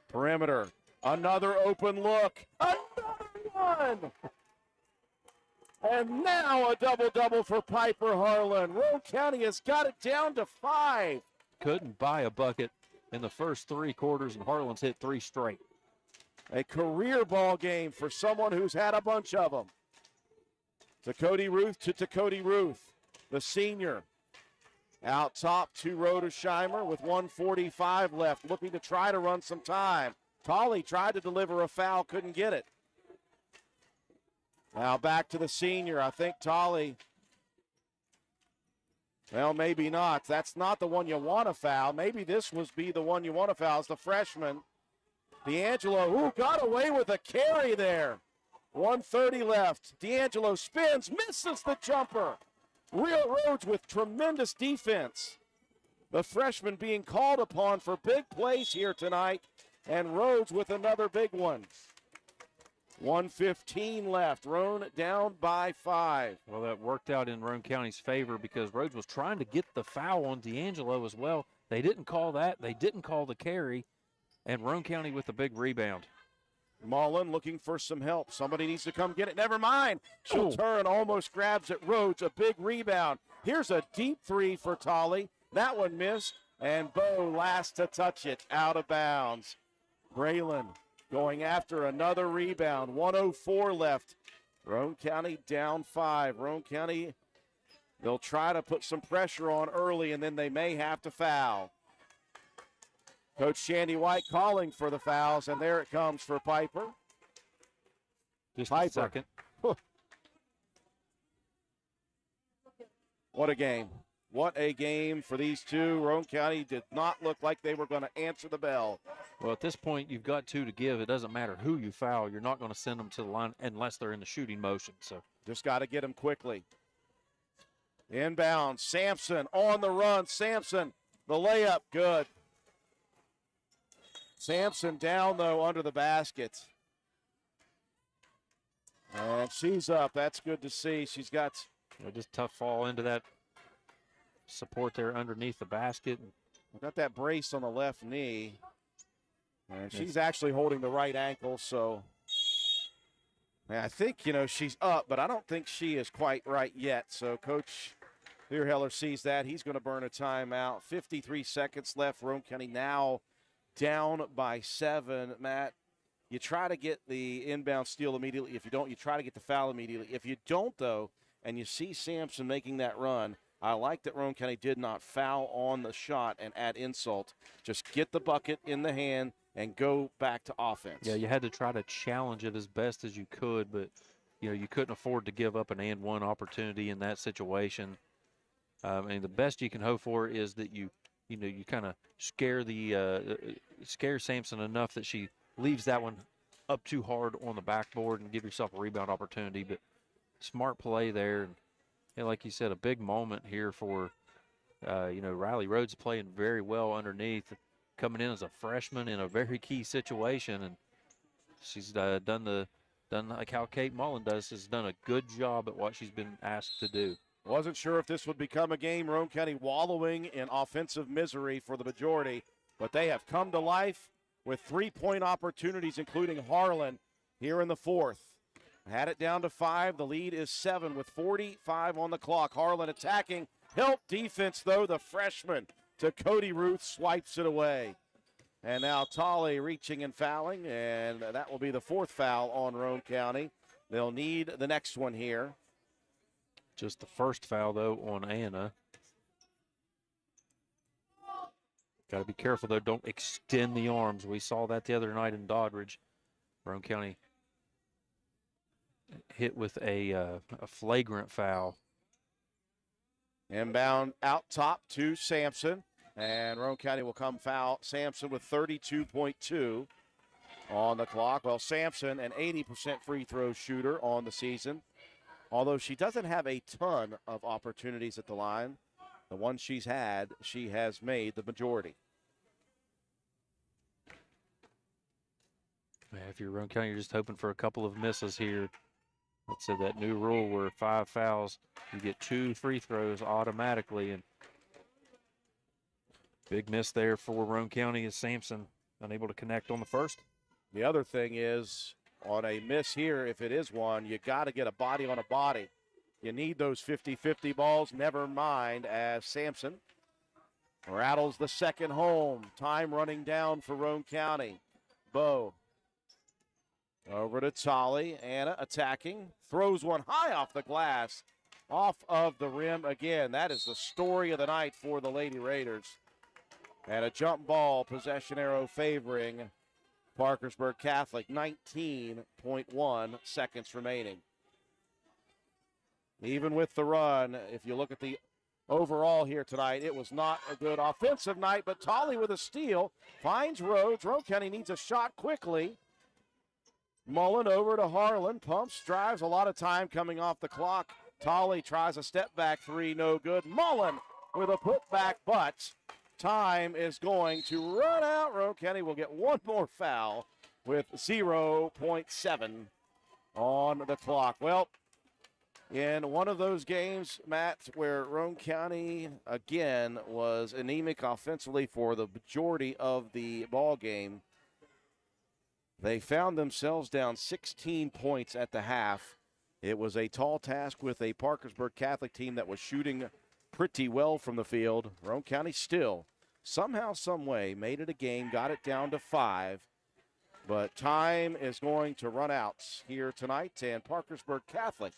Perimeter. Another open look. Another one. And now a double-double for Piper Harlan. Roane County has got it down to 5.
Couldn't buy a bucket in the first 3 quarters, and Harlan's hit 3 straight.
A career ball game for someone who's had a bunch of them. To Cody Ruth, the senior. Out top to Rodersheimer with 1:45 left, looking to try to run some time. Tolley tried to deliver a foul, couldn't get it. Now back to the senior. I think Tolley, well, maybe not. That's not the one you want to foul. Maybe this was be the one you want to foul. It's the freshman, D'Angelo, who got away with a carry there. 1:30 left. D'Angelo spins, misses the jumper. Real Rhodes with tremendous defense. The freshman being called upon for big plays here tonight. And Rhodes with another big one. 1:15 left. Roane down by 5.
Well, that worked out in Roane County's favor because Rhodes was trying to get the foul on D'Angelo as well. They didn't call that. They didn't call the carry. And Roane County with a big rebound.
Mullen looking for some help. Somebody needs to come get it. Never mind. She'll turn, almost grabs at Rhodes. A big rebound. Here's a deep 3 for Tolley. That one missed. And Bo last to touch it, out of bounds. Braylon going after another rebound. 1:04 left. Roane County down 5. Roane County, they'll try to put some pressure on early, and then they may have to foul. Coach Shandy White calling for the fouls, and there it comes for Piper.
Just
Piper.
a second.
What a game. What a game for these two. Roane County did not look like they were going to answer the bell.
Well, at this point, you've got 2 to give. It doesn't matter who you foul. You're not going to send them to the line unless they're in the shooting motion. So
just got to get them quickly. Inbound, Sampson on the run. Sampson, the layup, good. Sampson down, though, under the basket. And she's up. That's good to see. She's got
just tough fall into that support there underneath the basket.
Got that brace on the left knee. And she's actually holding the right ankle, so I think, she's up, but I don't think she is quite right yet. So Coach Learheller sees that. He's going to burn a timeout. 53 seconds left. Roane County now down by 7. Matt, you try to get the inbound steal immediately. If you don't, you try to get the foul immediately. If you don't, though, and you see Sampson making that run, I like that Roane County did not foul on the shot and add insult. Just get the bucket in the hand and go back to offense.
Yeah, you had to try to challenge it as best as you could, but, you couldn't afford to give up an and one opportunity in that situation. And the best you can hope for is that you kind of scare Sampson enough that she leaves that one up too hard on the backboard and give yourself a rebound opportunity. But smart play there. And like you said, a big moment here for, Riley Rhodes playing very well underneath, coming in as a freshman in a very key situation. And she's done like how Kate Mullen does, has done a good job at what she's been asked to do.
Wasn't sure if this would become a game. Roane County wallowing in offensive misery for the majority, but they have come to life with 3-point opportunities, including Harlan here in the fourth. Had it down to 5. The lead is 7 with 45 on the clock. Harlan attacking. Help defense, though. The freshman to Cody Ruth swipes it away. And now Tolley reaching and fouling, and that will be the 4th foul on Roane County. They'll need the next one here.
Just the first foul, though, on Anna. Got to be careful, though. Don't extend the arms. We saw that the other night in Doddridge. Roane County hit with a flagrant foul.
Inbound out top to Sampson. And Roane County will come foul Sampson with 32.2 on the clock. Well, Sampson, an 80% free throw shooter on the season. Although she doesn't have a ton of opportunities at the line, the ones she's had, she has made the majority.
If you're Roane County, you're just hoping for a couple of misses here. Let's say that new rule where 5 fouls, you get 2 free throws automatically. And big miss there for Roane County is Sampson unable to connect on the first.
The other thing is, on a miss here, if it is one, you got to get a body on a body. You need those 50-50 balls, never mind, as Sampson rattles the second home. Time running down for Roane County. Bo over to Tolley. Anna attacking. Throws one high off the glass, off of the rim again. That is the story of the night for the Lady Raiders. And a jump ball, possession arrow favoring Parkersburg Catholic. 19.1 seconds remaining. Even with the run, if you look at the overall here tonight, it was not a good offensive night, but Tolley with a steal finds Rhodes. Roane County needs a shot quickly. Mullen over to Harlan, pumps, drives, a lot of time coming off the clock. Tolley tries a step back 3, no good. Mullen with a putback, but time is going to run out. Roane County will get one more foul with 0.7 on the clock. Well, in one of those games, Matt, where Roane County, again, was anemic offensively for the majority of the ball game, they found themselves down 16 points at the half. It was a tall task with a Parkersburg Catholic team that was shooting pretty well from the field. Roane County still somehow, some way, made it a game, got it down to 5. But time is going to run out here tonight, and Parkersburg Catholic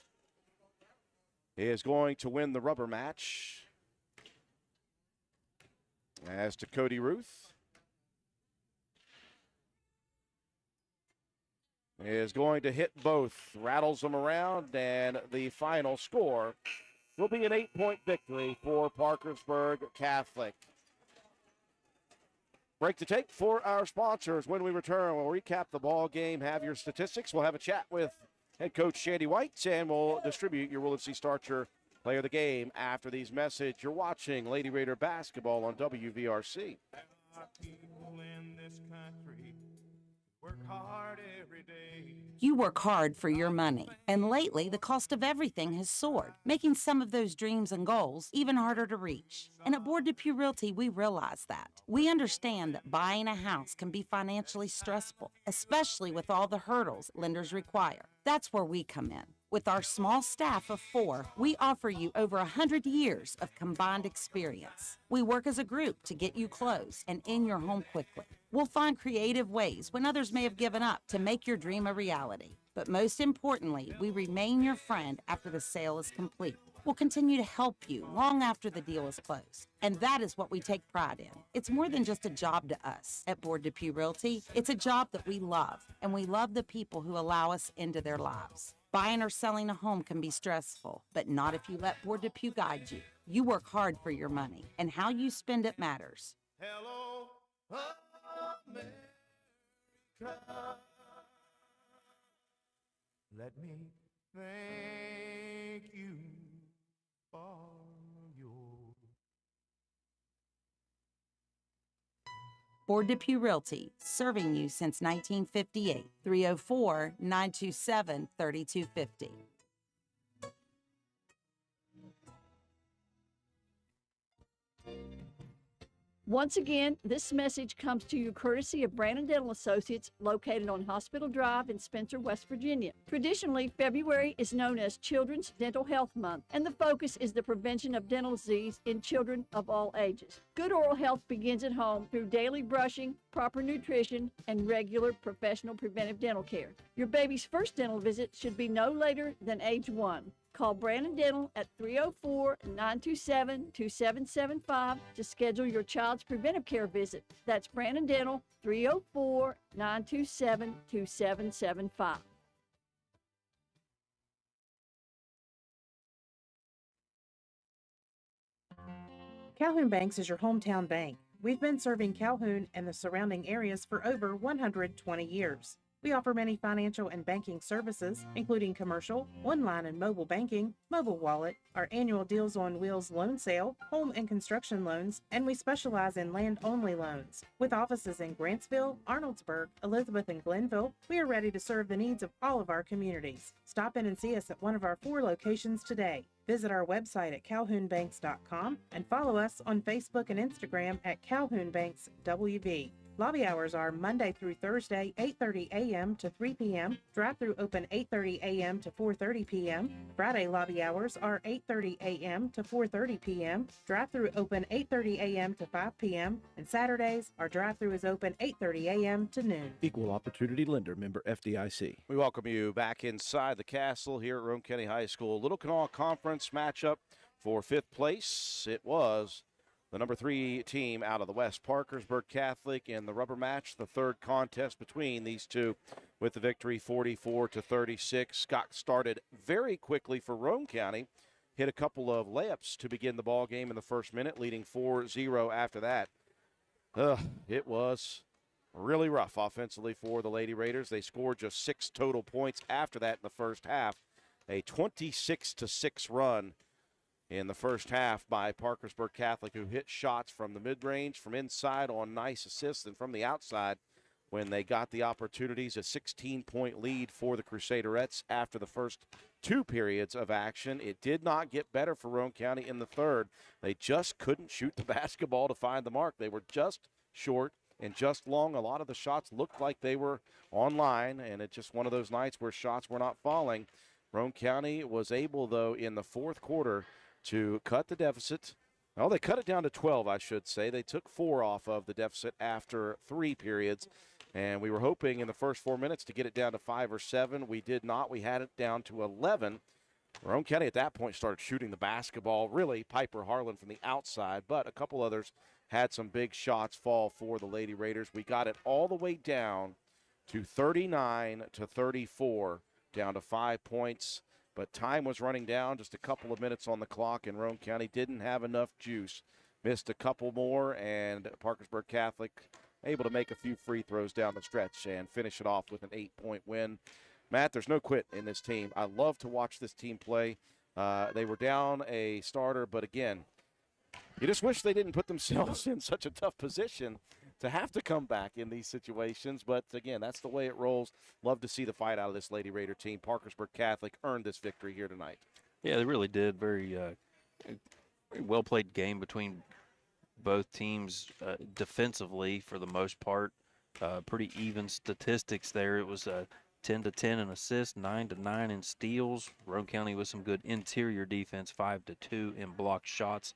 is going to win the rubber match. As to Cody Ruth is going to hit both, rattles them around, and the final score will be an 8-point victory for Parkersburg Catholic. Break to take for our sponsors. When we return, we'll recap the ball game, have your statistics. We'll have a chat with head coach Shandy White, and we'll distribute your Willard C. Starcher player of the game after these messages. You're watching Lady Raider basketball on WVRC.
You work hard for your money, and lately the cost of everything has soared, making some of those dreams and goals even harder to reach. And at Board Depew Realty, we realize that. We understand that buying a house can be financially stressful, especially with all the hurdles lenders require. That's where we come in. With our small staff of 4, we offer you over 100 years of combined experience. We work as a group to get you closed and in your home quickly. We'll find creative ways when others may have given up to make your dream a reality. But most importantly, we remain your friend after the sale is complete. We'll continue to help you long after the deal is closed. And that is what we take pride in. It's more than just a job to us at Board Depew Realty. It's a job that we love, and we love the people who allow us into their lives. Buying or selling a home can be stressful, but not if you let Board Depew guide you. You work hard for your money, and how you spend it matters.
Hello, America. Let me thank you for your
Board Depew Realty, serving you since 1958. 304-927-3250.
Once again, this message comes to you courtesy of Brandon Dental Associates, located on Hospital Drive in Spencer, West Virginia. Traditionally, February is known as Children's Dental Health Month, and the focus is the prevention of dental disease in children of all ages. Good oral health begins at home through daily brushing, proper nutrition, and regular professional preventive dental care. Your baby's first dental visit should be no later than age 1. Call Brandon Dental at 304-927-2775 to schedule your child's preventive care visit. That's Brandon Dental, 304-927-2775.
Calhoun Banks is your hometown bank. We've been serving Calhoun and the surrounding areas for over 120 years. We offer many financial and banking services, including commercial, online and mobile banking, mobile wallet, our annual Deals on Wheels loan sale, home and construction loans, and we specialize in land-only loans. With offices in Grantsville, Arnoldsburg, Elizabeth, and Glenville, we are ready to serve the needs of all of our communities. Stop in and see us at one of our 4 locations today. Visit our website at calhounbanks.com and follow us on Facebook and Instagram at Calhoun Banks WV. Lobby hours are Monday through Thursday, 8:30 a.m. to 3 p.m. Drive-through open 8:30 a.m. to 4:30 p.m. Friday lobby hours are 8:30 a.m. to 4:30 p.m. Drive-through open 8:30 a.m. to 5 p.m. And Saturdays, our drive-through is open 8:30 a.m. to noon.
Equal Opportunity Lender, member FDIC. We welcome you back inside the castle here at Roane County High School. Little Kanawha Conference matchup for 5th place. It was the number 3 team out of the West, Parkersburg Catholic, in the rubber match, the 3rd contest between these two, with the victory 44-36. Got started very quickly for Roane County, hit a couple of layups to begin the ball game in the first minute, leading 4-0 after that. It was really rough offensively for the Lady Raiders. They scored just 6 total points after that in the first half. A 26-6 run in the first half by Parkersburg Catholic, who hit shots from the mid-range, from inside on nice assists, and from the outside when they got the opportunities. A 16-point lead for the Crusaderettes after the first 2 periods of action. It did not get better for Roane County in the third. They just couldn't shoot the basketball to find the mark. They were just short and just long. A lot of the shots looked like they were online, and it's just one of those nights where shots were not falling. Roane County was able, though, in the fourth quarter to cut the deficit Well, they cut it down to 12, I should say. They took 4 off of the deficit after 3 periods, and we were hoping in the first 4 minutes to get it down to 5 or 7. We did not. We had it down to 11. Roane County at that point started shooting the basketball, really Piper Harlan from the outside, but a couple others had some big shots fall for the Lady Raiders. We got it all the way down to 39 to 34, down to 5 points. But time was running down, just a couple of minutes on the clock, and Roane County didn't have enough juice. Missed a couple more, and Parkersburg Catholic able to make a few free throws down the stretch and finish it off with an 8-point win. Matt, there's no quit in this team. I love to watch this team play. They were down a starter, but again, you just wish they didn't put themselves in such a tough position to have to come back in these situations. But, again, that's the way it rolls. Love to see the fight out of this Lady Raider team. Parkersburg Catholic earned this victory here tonight.
Yeah, they really did. Very well-played game between both teams defensively for the most part. Pretty even statistics there. It was 10-10 in assists, 9-9 in steals. Roane County with some good interior defense, 5-2 in blocked shots.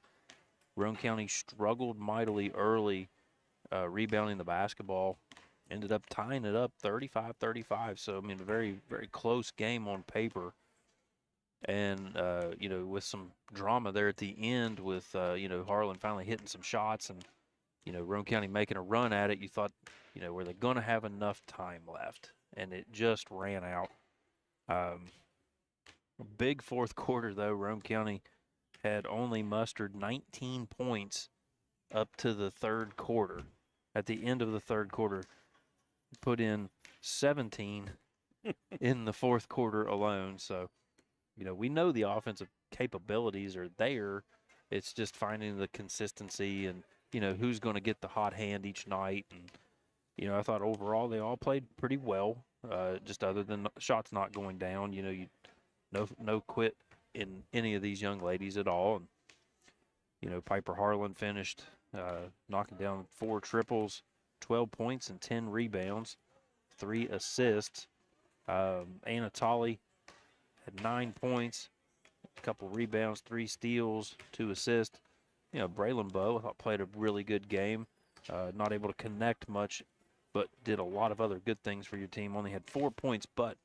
Roane County struggled mightily early rebounding the basketball. Ended up tying it up 35-35. So, I mean, a very, very close game on paper. And, with some drama there at the end with, Harlan finally hitting some shots and, Roane County making a run at it. You thought, were they going to have enough time left? And it just ran out. A big fourth quarter, though. Roane County had only mustered 19 points up to the third quarter. At the end of the third quarter, put in 17 in the fourth quarter alone. So, we know the offensive capabilities are there. It's just finding the consistency and, who's going to get the hot hand each night. And, I thought overall they all played pretty well, just other than shots not going down. No quit in any of these young ladies at all. And, Piper Harlan finished knocking down 4 triples, 12 points and 10 rebounds, 3 assists. Anna Tolley had 9 points, a couple rebounds, 3 steals, 2 assists. Braylon Bowe, I thought, played a really good game. Not able to connect much, but did a lot of other good things for your team. Only had 4 points, but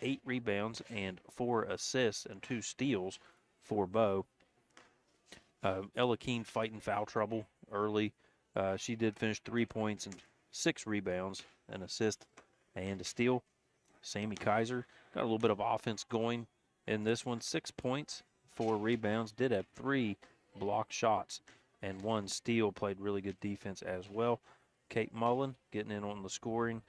8 rebounds and 4 assists and 2 steals for Bowe. Ella Keene fighting foul trouble early. She did finish 3 points and 6 rebounds, an assist and a steal. Sammy Kaiser got a little bit of offense going in this one. 6 points, 4 rebounds, did have 3 blocked shots and 1 steal, played really good defense as well. Kate Mullen getting in on the scoring,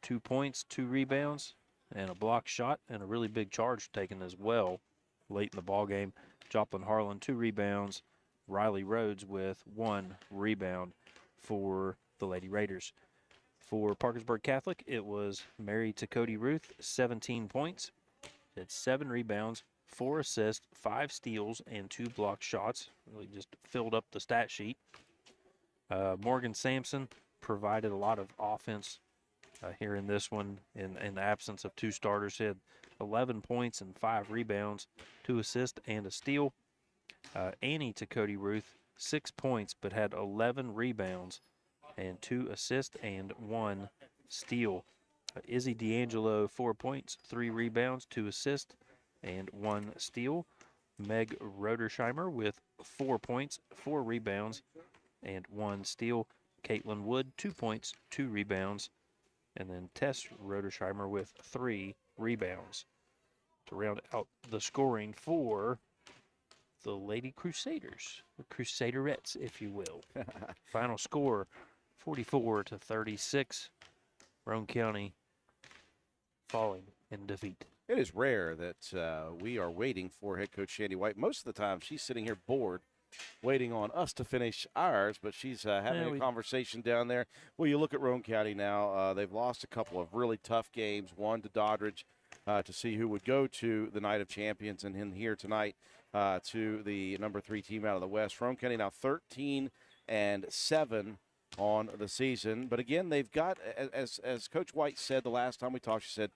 2 points, 2 rebounds, and a blocked shot, and a really big charge taken as well late in the ball game. Joplin Harlan, 2 rebounds. Riley Rhodes with 1 rebound for the Lady Raiders. For Parkersburg Catholic, it was Mary Cody Ruth, 17 points. Had 7 rebounds, 4 assists, 5 steals, and 2 blocked shots. Really just filled up the stat sheet. Morgan Sampson provided a lot of offense here in this one in the absence of 2 starters. He had 11 points and 5 rebounds, 2 assists, and a steal. Annie Cody Ruth, 6 points, but had 11 rebounds and 2 assists and 1 steal. Izzy D'Angelo, 4 points, 3 rebounds, 2 assists, and 1 steal. Meg Rodersheimer with 4 points, 4 rebounds, and 1 steal. Caitlin Wood, 2 points, 2 rebounds, and then Tess Rodersheimer with 3 rebounds. To round out the scoring for the Lady Crusaders, the Crusaderettes, if you will. Final score, 44-36. Roane County falling in defeat.
It is rare that we are waiting for head coach Shandy White. Most of the time, she's sitting here bored, waiting on us to finish ours, but she's having a conversation down there. Well, you look at Roane County now. They've lost a couple of really tough games, one to Doddridge to see who would go to the Night of Champions, and in here tonight to the number 3 team out of the West. Roane County now 13-7 on the season. But again, they've got, as Coach White said the last time we talked, she said,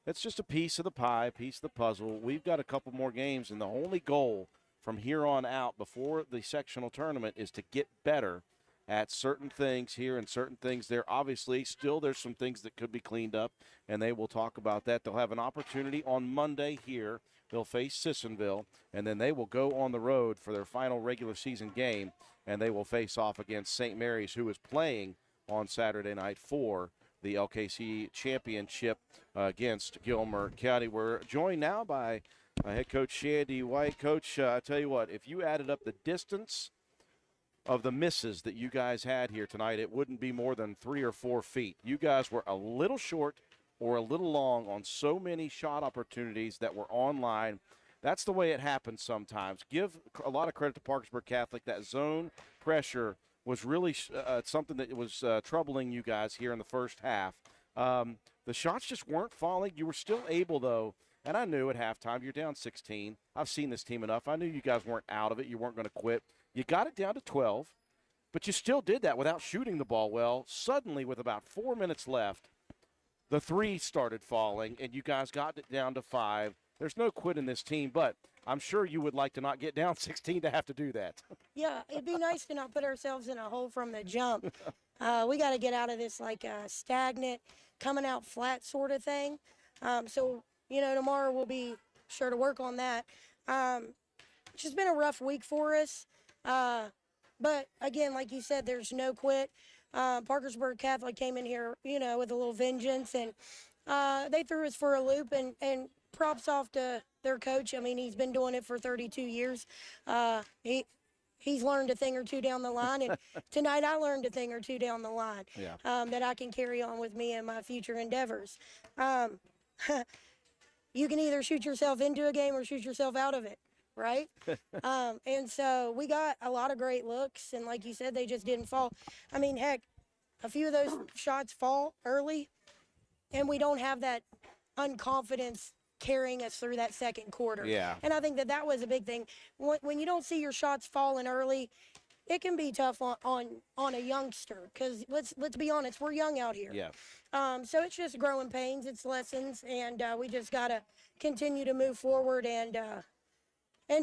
it's just a piece of the pie, piece of the puzzle. We've got a couple more games, and the only goal from here on out before the sectional tournament is to get better at certain things here and certain things there. Obviously, still there's some things that could be cleaned up, and they will talk about that. They'll have an opportunity on Monday here. They'll face Sissonville, and then they will go on the road for their final regular season game, and they will face off against St. Mary's, who is playing on Saturday night for the LKC championship against Gilmer County. We're joined now by head coach Shandy White. Coach, I tell you what, if you added up the distance of the misses that you guys had here tonight, it wouldn't be more than 3 or 4 feet. You guys were a little short or a little long on so many shot opportunities that were online. That's the way it happens sometimes. Give a lot of credit to Parkersburg Catholic. That zone pressure was really something that was troubling you guys here in the first half. The shots just weren't falling. You were still able, though, and I knew at halftime you're down 16. I've seen this team enough. I knew you guys weren't out of it. You weren't going to quit. You got it down to 12, but you still did that without shooting the ball well. Suddenly, with about 4 minutes left, the three started falling, and you guys got it down to 5. There's no quit in this team, but I'm sure you would like to not get down 16 to have to do that.
Yeah, it'd be nice to not put ourselves in a hole from the jump. We got to get out of this like stagnant, coming out flat sort of thing. So, tomorrow we'll be sure to work on that. It's just been a rough week for us. But, again, like you said, there's no quit. Parkersburg Catholic came in here, with a little vengeance, and they threw us for a loop, and props off to their coach. I mean, he's been doing it for 32 years. He's learned a thing or two down the line, and tonight I learned a thing or two down the line that I can carry on with me in my future endeavors. You can either shoot yourself into a game or shoot yourself out of it, right? And so we got a lot of great looks, and like you said, they just didn't fall. I mean, heck, a few of those shots fall early, and we don't have that unconfidence carrying us through that second quarter.
Yeah.
And I think that was a big thing. When you don't see your shots falling early, it can be tough on a youngster, because let's be honest, we're young out here.
Yeah.
So it's just growing pains, it's lessons, and we just got to continue to move forward and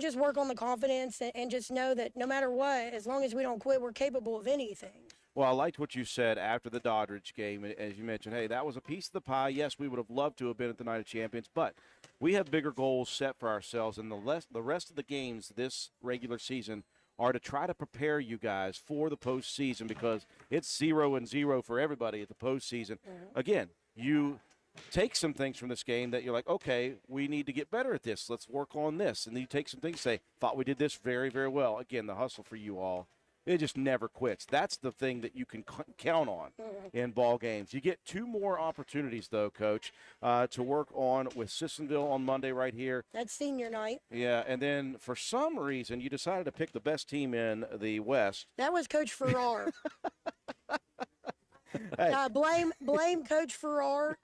just work on the confidence and just know that no matter what, as long as we don't quit, we're capable of anything.
Well, I liked what you said after the Doddridge game. As you mentioned, hey, that was a piece of the pie. Yes, we would have loved to have been at the Night of Champions, but we have bigger goals set for ourselves, and the rest of the games this regular season are to try to prepare you guys for the postseason, because it's 0-0 for everybody at the postseason. Again, you take some things from this game that you're like, okay, we need to get better at this. Let's work on this. And then you take some things, say, thought we did this very, very well. Again, the hustle for you all. It just never quits. That's the thing that you can count on in ball games. You get 2 more opportunities, though, Coach, to work on with Sissonville on Monday right here.
That's senior night.
Yeah, and then for some reason you decided to pick the best team in the West.
That was Coach Farrar.
Hey.
Blame Coach Farrar.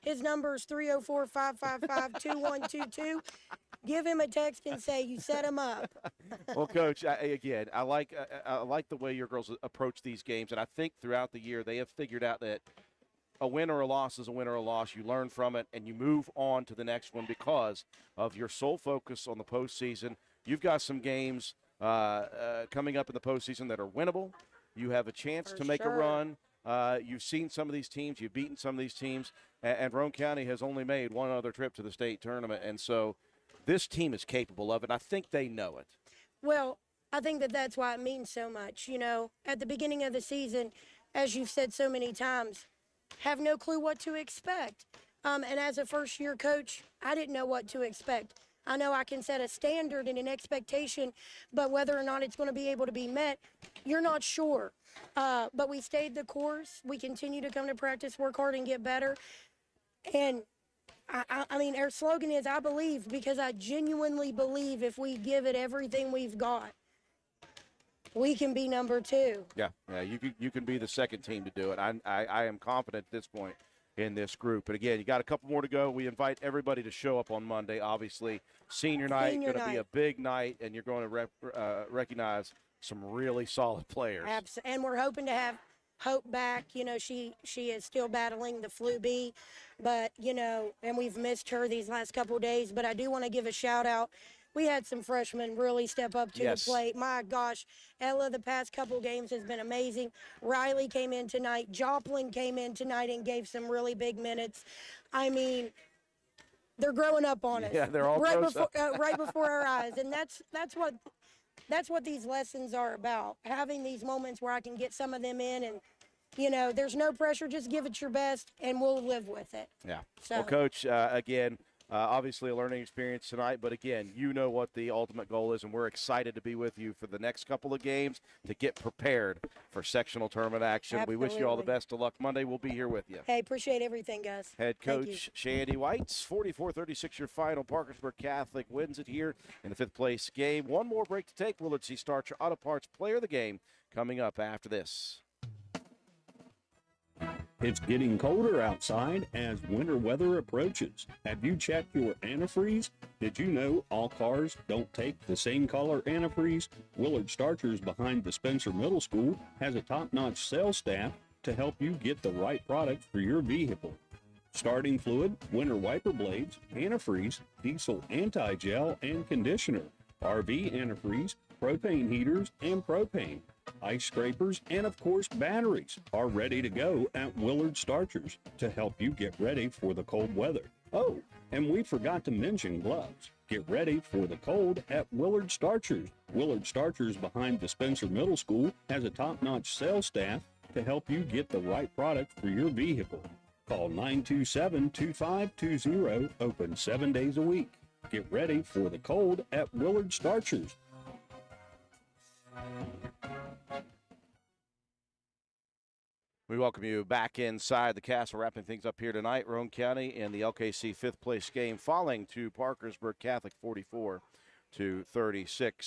His number is 304-555-2122. Give him a text and say you set him up.
Well, Coach, I like the way your girls approach these games, and I think throughout the year they have figured out that a win or a loss is a win or a loss. You learn from it, and you move on to the next one because of your sole focus on the postseason. You've got some games coming up in the postseason that are winnable. You have a chance to make a run. You've seen some of these teams. You've beaten some of these teams. And Roane County has only made one other trip to the state tournament. And so this team is capable of it. I think they know it.
Well, I think that's why it means so much. At the beginning of the season, as you've said so many times, have no clue what to expect. And as a first-year coach, I didn't know what to expect. I know I can set a standard and an expectation, but whether or not it's going to be able to be met, you're not sure. But we stayed the course. We continue to come to practice, work hard, and get better. And, I mean, our slogan is, I believe, because I genuinely believe if we give it everything we've got, we can be number 2.
Yeah, you can be the second team to do it. I am confident at this point in this group. And again, you got a couple more to go. We invite everybody to show up on Monday. Obviously, senior night going to be a big night, and you're going to recognize some really solid players.
Absolutely, and we're hoping to have Hope back. She is still battling the flu B, but and we've missed her these last couple of days. But I do want to give a shout out we had some freshmen really step up to
Yes.
the plate. My gosh, Ella, the past couple games has been amazing. Riley came in tonight. Joplin came in tonight and gave some really big minutes. I mean, they're growing up on us.
Yeah, they're all
right
gross
before
up.
right before our eyes, and that's what these lessons are about. Having these moments where I can get some of them in, and there's no pressure. Just give it your best, and we'll live with it.
Yeah.
So-
Well, Coach, again, obviously a learning experience tonight, but again, you know what the ultimate goal is, and we're excited to be with you for the next couple of games to get prepared for sectional tournament action. We wish you all the
Absolutely.
best of luck Monday. We'll be here with you.
Hey, appreciate everything, guys.
Head
Thank you.
coach Shandy White's 44-36 your final. Parkersburg Catholic wins it here in the 5th place game. One more break to take. Willard C. Starcher Auto Parts player of the game coming up after this.
It's getting colder outside as winter weather approaches. Have you checked your antifreeze? Did you know all cars don't take the same color antifreeze? Willard Starchers behind the Spencer Middle School has a top-notch sales staff to help you get the right product for your vehicle. Starting fluid, winter wiper blades, antifreeze, diesel anti-gel and conditioner, RV antifreeze, propane heaters and propane, ice scrapers, and of course batteries are ready to go at Willard Starchers to help you get ready for the cold weather. Oh, and we forgot to mention gloves. Get ready for the cold at Willard Starchers. Willard Starchers behind the Spencer Middle School has a top-notch sales staff to help you get the right product for your vehicle. Call 927-2520, open 7 days a week. Get ready for the cold at Willard Starchers.
We welcome you back inside the castle, wrapping things up here tonight. Roane County in the LKC 5th place game, falling to Parkersburg Catholic 44-36.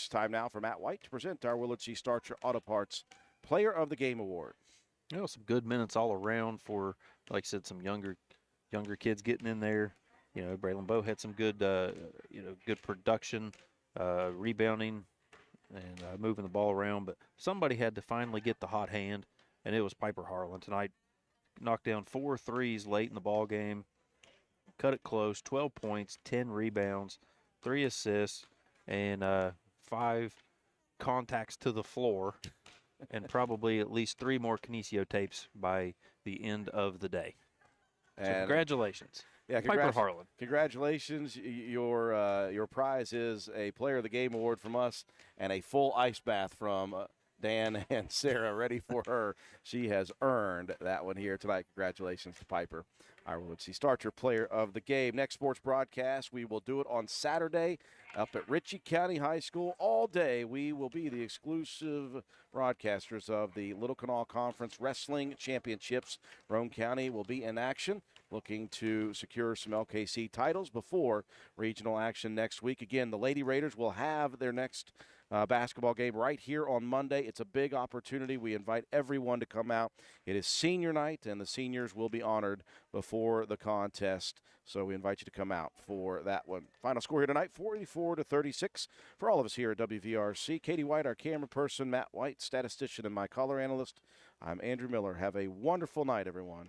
Time now for Matt White to present our Willard C. Starcher Auto Parts Player of the Game Award.
Some good minutes all around for, like I said, some younger kids getting in there. Braylon Bowe had some good, good production, rebounding, and moving the ball around. But somebody had to finally get the hot hand, and it was Piper Harlan tonight. Knocked down 4 threes late in the ball game, cut it close, 12 points, 10 rebounds, 3 assists, and 5 contacts to the floor, and probably at least 3 more kinesio tapes by the end of the day. So
And
congratulations.
Yeah,
Piper Harlan.
Congratulations. Your prize is a Player of the Game Award from us and a full ice bath from Dan and Sarah ready for her. She has earned that one here tonight. Congratulations to Piper, our Willard C. Starcher Player of the Game. Next sports broadcast, we will do it on Saturday up at Ritchie County High School all day. We will be the exclusive broadcasters of the Little Canal Conference Wrestling Championships. Roane County will be in action, looking to secure some LKC titles before regional action next week. Again, the Lady Raiders will have their next basketball game right here on Monday. It's a big opportunity. We invite everyone to come out. It is senior night, and the seniors will be honored before the contest. So we invite you to come out for that one. Final score here tonight, 44-36 for all of us here at WVRC. Katie White, our camera person, Matt White, statistician, and my color analyst. I'm Andrew Miller. Have a wonderful night, everyone.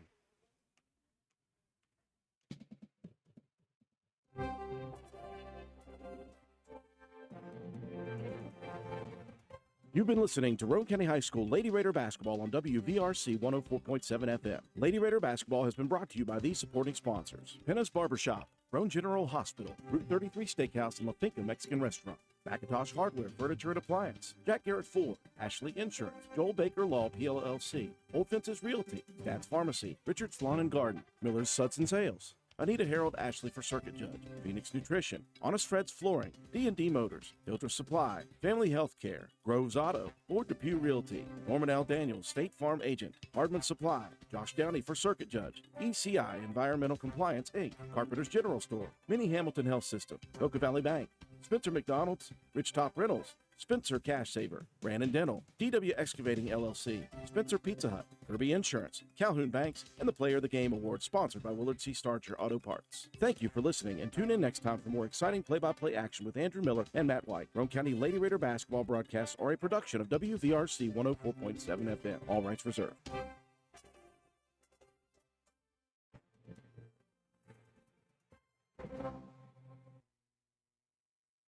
You've been listening to Roane County High School Lady Raider Basketball on WVRC 104.7 FM. Lady Raider Basketball has been brought to you by these supporting sponsors: Penna's Barbershop, Roane General Hospital, Route 33 Steakhouse and La Finca Mexican Restaurant, McIntosh Hardware, Furniture and Appliance, Jack Garrett Ford, Ashley Insurance, Joel Baker Law PLLC, Old Fences Realty, Dad's Pharmacy, Richard's Lawn and Garden, Miller's Suds and Sales, Anita Harold Ashley for Circuit Judge, Phoenix Nutrition, Honest Fred's Flooring, D&D Motors, Filter Supply, Family Health Care, Groves Auto, Ford Depew Realty, Norman L. Daniels, State Farm Agent, Hardman Supply, Josh Downey for Circuit Judge, ECI Environmental Compliance, Inc., Carpenter's General Store, Minnie Hamilton Health System, Coca Valley Bank, Spencer McDonald's, Rich Top Rentals, Spencer Cash Saver, Brandon Dental, DW Excavating LLC, Spencer Pizza Hut, Kirby Insurance, Calhoun Banks, and the Player of the Game Award, sponsored by Willard C. Starcher Auto Parts. Thank you for listening, and tune in next time for more exciting play-by-play action with Andrew Miller and Matt White. Roane County Lady Raider basketball broadcasts are a production of WVRC 104.7 FM. All rights reserved.